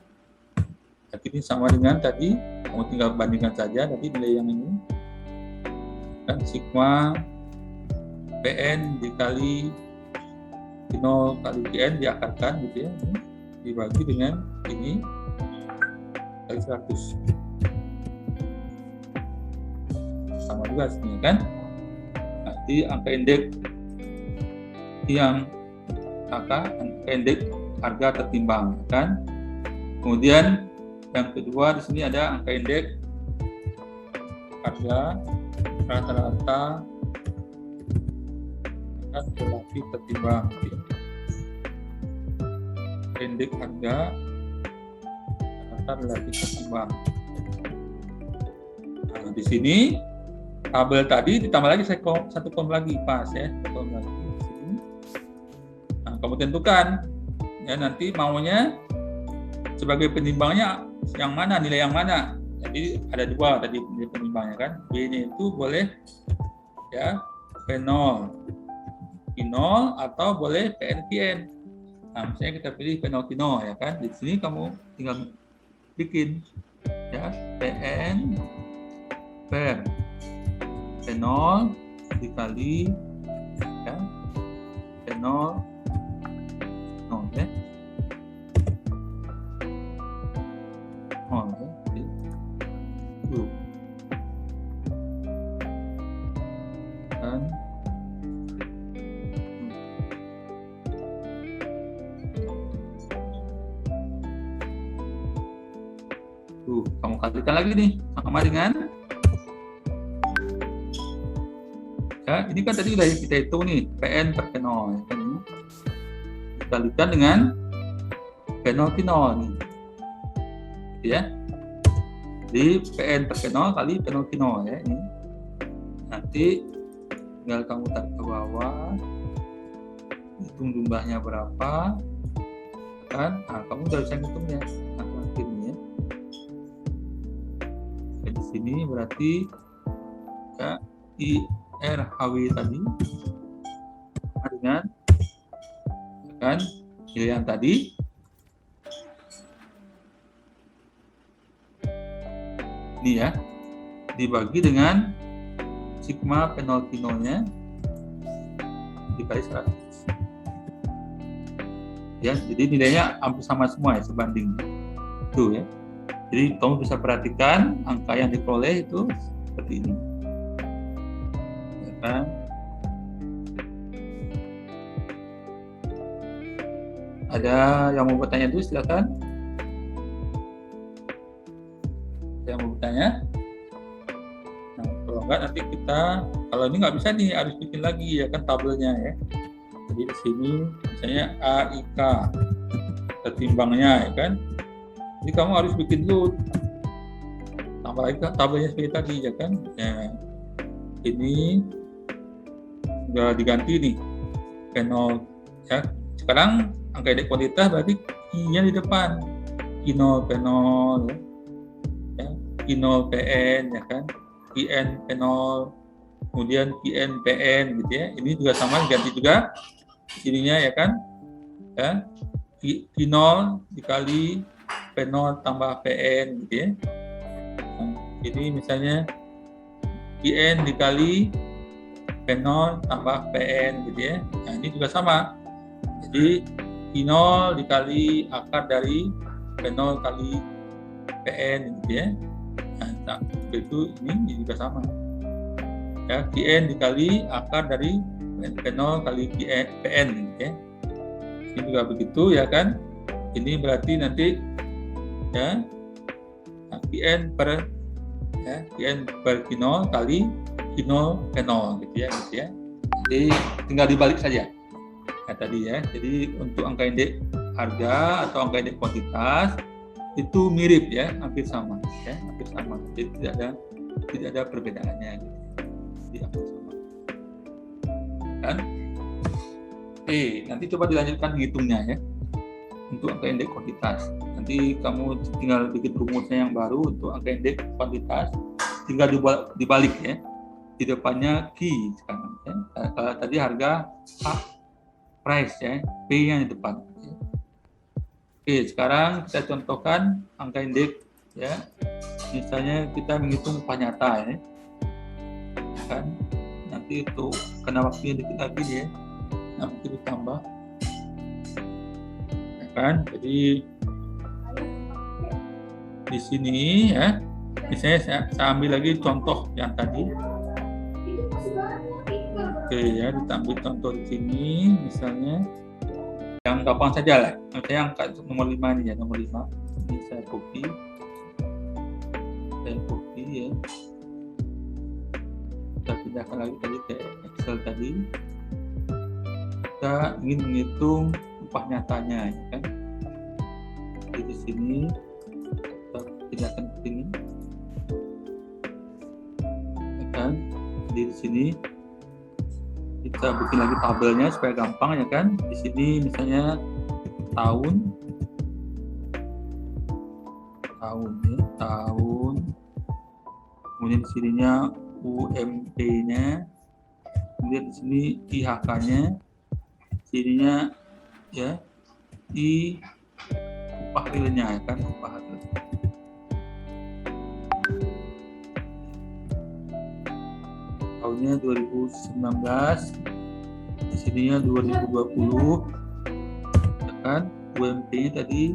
Jadi ini sama dengan tadi, kamu tinggal bandingkan saja tadi nilai yang ini kan sigma Pn dikali Q0 kali Qn diakarkan gitu ya, dibagi dengan ini kali 100 sama juga sini kan. Nanti angka indeks yang angka indeks harga tertimbang kan. Kemudian yang kedua di sini ada angka indeks harga rata-rata relatif tertimbang. Indeks harga rata relatif tertimbang. Nah, di sini tabel tadi ditambah lagi satu kolom lagi pas ya, kolom lagi di sini. Nah, kamu tentukan ya nanti maunya sebagai penimbangnya yang mana, nilai yang mana. Jadi ada dua tadi nilai penimbangnya kan. B-nya itu boleh ya P0 Q0 atau boleh Pn Qn. Nah, misalnya kita pilih P0 Q0 ya kan. Di sini kamu tinggal bikin ya Pn per P0 dikali ya P0 ya. Dan kamu kalikan lagi nih sama dengan ya, ini kan tadi udah kita hitung nih Pn per P0 ya kan, ini dikalikan dengan P0 Q0 nih ya. Di Pn per P0 kali P0 Q0 ya ini. Nanti tinggal kamu tarik ke bawah, hitung jumlahnya berapa kan. Nah, kamu udah bisa ngitungnya akhirnya. Di sini berarti ya IRHW tadi dengan kan nilai yang tadi ini ya dibagi dengan sigma P0 Q0 nya dikali 100 ya. Jadi nilainya hampir sama semua ya, sebanding itu ya. Jadi kamu bisa perhatikan angka yang diperoleh itu seperti ini. Ya kan? Ada yang mau bertanya dulu, silakan. Yang mau bertanya? Nah, kalau enggak nanti kita, kalau ini nggak bisa nih, harus bikin lagi ya kan tabelnya ya. Jadi di sini misalnya AIK tertimbangnya ya kan. Jadi kamu harus bikin dulu, tambah lagi tabelnya seperti tadi ya kan. Ya, ini sudah diganti nih P0 ya. Sekarang angka indeks kuantitas berarti I-nya di depan. I0 P0 ya. I0 PN ya kan. IN P0 kemudian IN PN gitu ya. Ini juga sama ganti juga ininya ya kan. Ya. I0 dikali P0 tambah PN gitu ya. Nah, jadi misalnya IN dikali P0 tambah PN gitu ya. Nah, ini juga sama. Jadi I0 dikali akar dari P0 kali PN gitu ya. Nah, itu ini juga sama. Ya, IN dikali akar dari P0 kali PN gitu ya. Ini juga begitu ya kan. Ini berarti nanti ya IN per ya, IN per Q0 kali Q0 P0 gitu ya. Jadi tinggal dibalik saja ya tadi ya. Jadi untuk angka indeks harga atau angka indeks kuantitas itu mirip ya, hampir sama ya, hampir sama. Jadi tidak ada perbedaannya gitu. Jadi hampir sama. Kan? Oke, nanti coba dilanjutkan menghitungnya ya. Untuk angka indeks kuantitas. Nanti kamu tinggal bikin rumusnya yang baru untuk angka indeks kuantitas, tinggal dibalik ya. Di depannya Q sekarang ya. Tadi harga price ya, P-nya di depan. Ya. Oke, sekarang kita contohkan angka indeks ya. Misalnya kita menghitung upah nyata ya. Kan nanti itu kena waktunya dikit lagi ya. Nanti ditambah. Ya kan? Jadi di sini ya. Misalnya saya ambil lagi contoh yang tadi. Oke ya, ditambah contoh di sini misalnya yang gampang saja lah. Misalnya angka nomor 5 ini ya, nomor 5. Ini saya copy ya. Kita pindahkan lagi tadi ke Excel tadi. Kita ingin menghitung upah nyatanya ya kan. Jadi di sini kita pindahkan ke sini. Ya kan? Jadi di sini kita bikin lagi tabelnya supaya gampang ya kan. Di sini misalnya tahun ya, kemudian di sininya UMP-nya, kemudian di sini IHK-nya, sininya ya I upah realnya ya kan, upah real. Tahunnya 2019, di sininya 2020 ya kan. UMP-nya tadi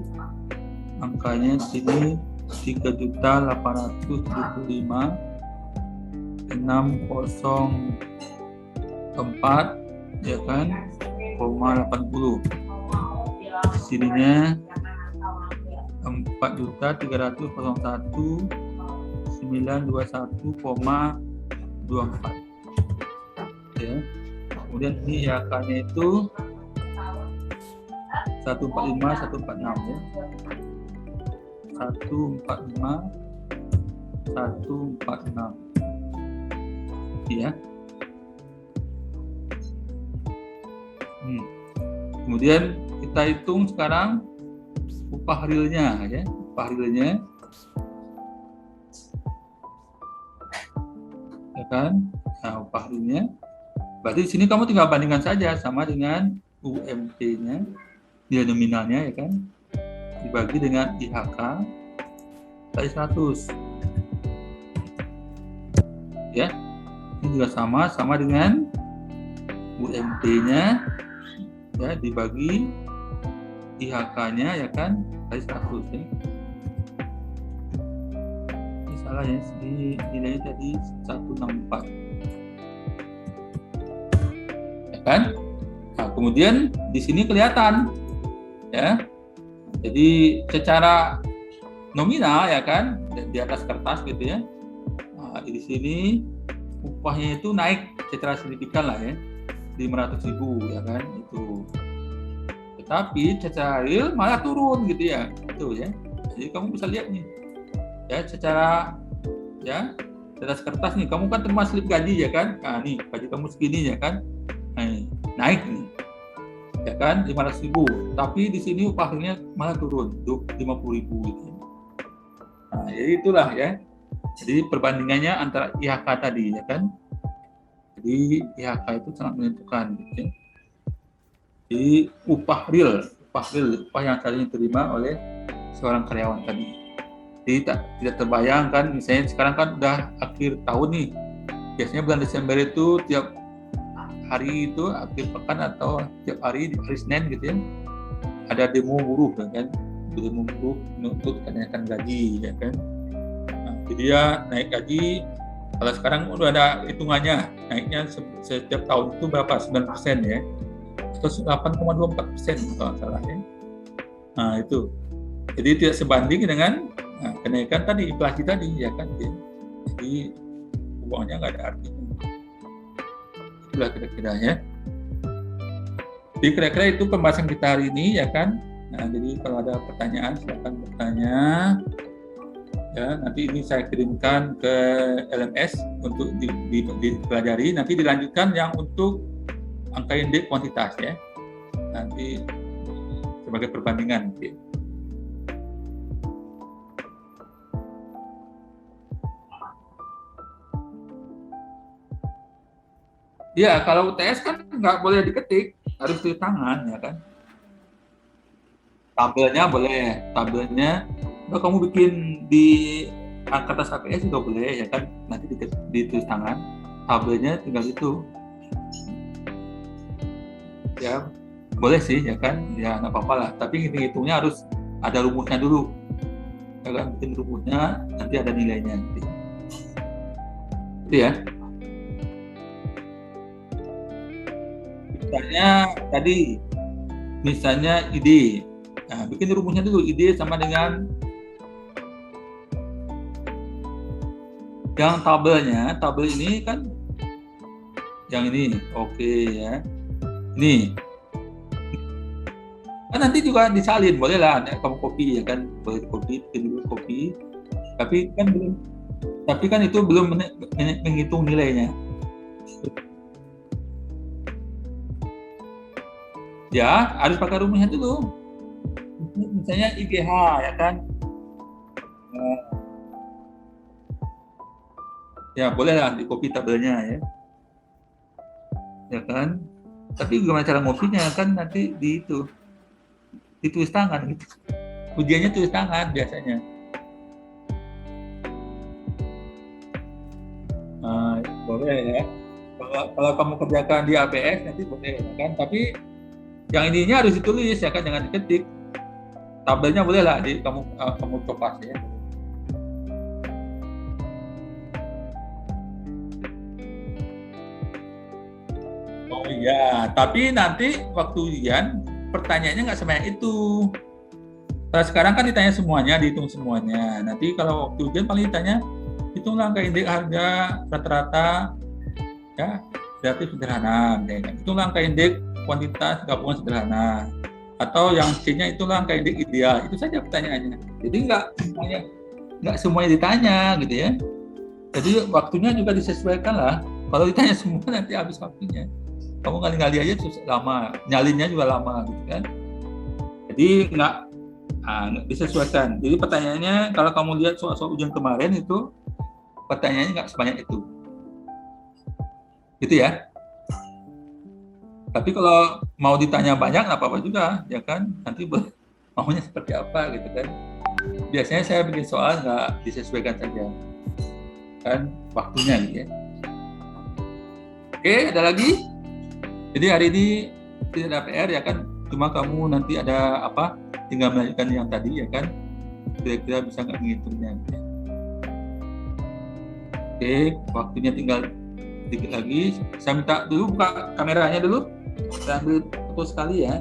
angkanya di sini 3.875.604 ya kan, 80. Di sininya 4.301.921,24 ya. Kemudian ini IHK-nya itu 145.146 ya. 145.146 ya. Kemudian kita hitung sekarang upah realnya ya, upah realnya ya kan. Nah, upah realnya berarti di sini kamu tinggal bandingkan saja sama dengan UMP-nya, nilai nominalnya ya kan, dibagi dengan IHK kali 100 ya. Ini juga sama dengan UMP-nya ya dibagi IHK-nya ya kan kali 100 ya. Ini salah ya, ini nilainya tadi 164 ya kan. Nah, kemudian di sini kelihatan ya. Jadi secara nominal ya kan di atas kertas gitu ya. Nah, di sini upahnya itu naik secara signifikan lah ya, 500.000 ya kan itu. Tetapi secara real malah turun gitu ya. Itu ya. Jadi kamu bisa lihat nih. Ya, secara ya di atas kertas nih kamu kan terima slip gaji ya kan. Nah, nih gaji kamu segini ya kan. Nah, naik nih. ya kan 500.000, tapi di sini upah realnya malah turun 50.000 gitu. Nah, jadi itulah ya. Jadi perbandingannya antara IHK tadi ya kan. Jadi IHK itu sangat menentukan gitu ya. Jadi upah real yang tadinya diterima oleh seorang karyawan tadi. Jadi tidak terbayangkan, misalnya sekarang kan udah akhir tahun nih. Biasanya bulan Desember itu tiap hari itu akhir pekan atau tiap hari di hari Senin gitu ya. Ada demo buruh kan. Demo buruh menuntut kenaikan gaji ya kan. Nah, jadi ya naik gaji. Kalau sekarang udah ada hitungannya, naiknya setiap tahun itu berapa? 9% ya. Atau 8,24% kalau salah ya. Nah, itu. Jadi tidak sebanding dengan kenaikan tadi, inflasi tadi ya kan. Jadi uangnya nggak ada artinya. Itulah kira-kira ya. Jadi kira-kira itu pembahasan kita hari ini ya kan. Nah, jadi kalau ada pertanyaan silakan bertanya. Ya, nanti ini saya kirimkan ke LMS untuk dipelajari. Nanti dilanjutkan yang untuk angka indeks kuantitas ya. Nanti sebagai perbandingan. Ya, kalau UTS kan nggak boleh diketik, harus tulis tangan ya kan. Tabelnya boleh, tabelnya kalau kamu bikin di kertas APS juga boleh ya kan, nanti ditulis tangan, tabelnya tinggal itu. Ya, boleh sih ya kan, ya nggak apa-apa lah. Tapi hitungnya harus ada rumusnya dulu, ya kan, bikin rumusnya, nanti ada nilainya. Gitu. Itu ya. Misalnya ide, nah bikin rumusnya dulu, ide sama dengan yang tabel ini kan, yang ini, oke ya, ini kan nanti juga disalin, boleh lah, kamu copy ya kan, boleh copy, bikin dulu copy, tapi kan itu belum menghitung nilainya. Ya, harus pakai rumusnya dulu. Misalnya IGH ya kan. Ya, bolehlah di copy tabelnya ya. Ya kan? Tapi gimana cara ngopinya kan nanti ditulis tangan gitu. Ujiannya tulis tangan biasanya. Nah, boleh ya. Kalau kamu kerjakan di APS nanti boleh ya kan, tapi yang ininya harus ditulis ya kan, jangan diketik. Tabelnya boleh lah kamu copas ya. Oh iya, tapi nanti waktu ujian pertanyaannya nggak sebanyak itu. Kalau sekarang kan ditanya semuanya, dihitung semuanya. Nanti kalau waktu ujian paling ditanya hitunglah angka indeks harga rata-rata ya, relatif sederhana. Hitunglah angka indeks kuantitas gabungan sederhana, atau yang C-nya itulah angka indeks ideal. Itu saja pertanyaannya. Jadi nggak semuanya ditanya gitu ya. Jadi waktunya juga disesuaikan lah. Kalau ditanya semua nanti habis waktunya. Kamu ngali-ngali aja lama, nyalinnya juga lama gitu kan. Jadi nggak disesuaikan. Jadi pertanyaannya kalau kamu lihat soal ujian kemarin itu pertanyaannya nggak sebanyak itu. Gitu ya. Tapi kalau mau ditanya banyak, nggak apa-apa juga, ya kan? Nanti maunya seperti apa, gitu kan? Biasanya saya bikin soal nggak disesuaikan saja, kan? Waktunya, gitu ya. Oke, ada lagi? Jadi hari ini tidak ada PR, ya kan? Cuma kamu nanti ada apa? Tinggal melanjutkan yang tadi, ya kan? Kira-kira bisa nggak menghitungnya? Gitu ya. Oke, waktunya tinggal sedikit lagi. Saya minta dulu buka kameranya dulu. Saya ambil foto sekali ya.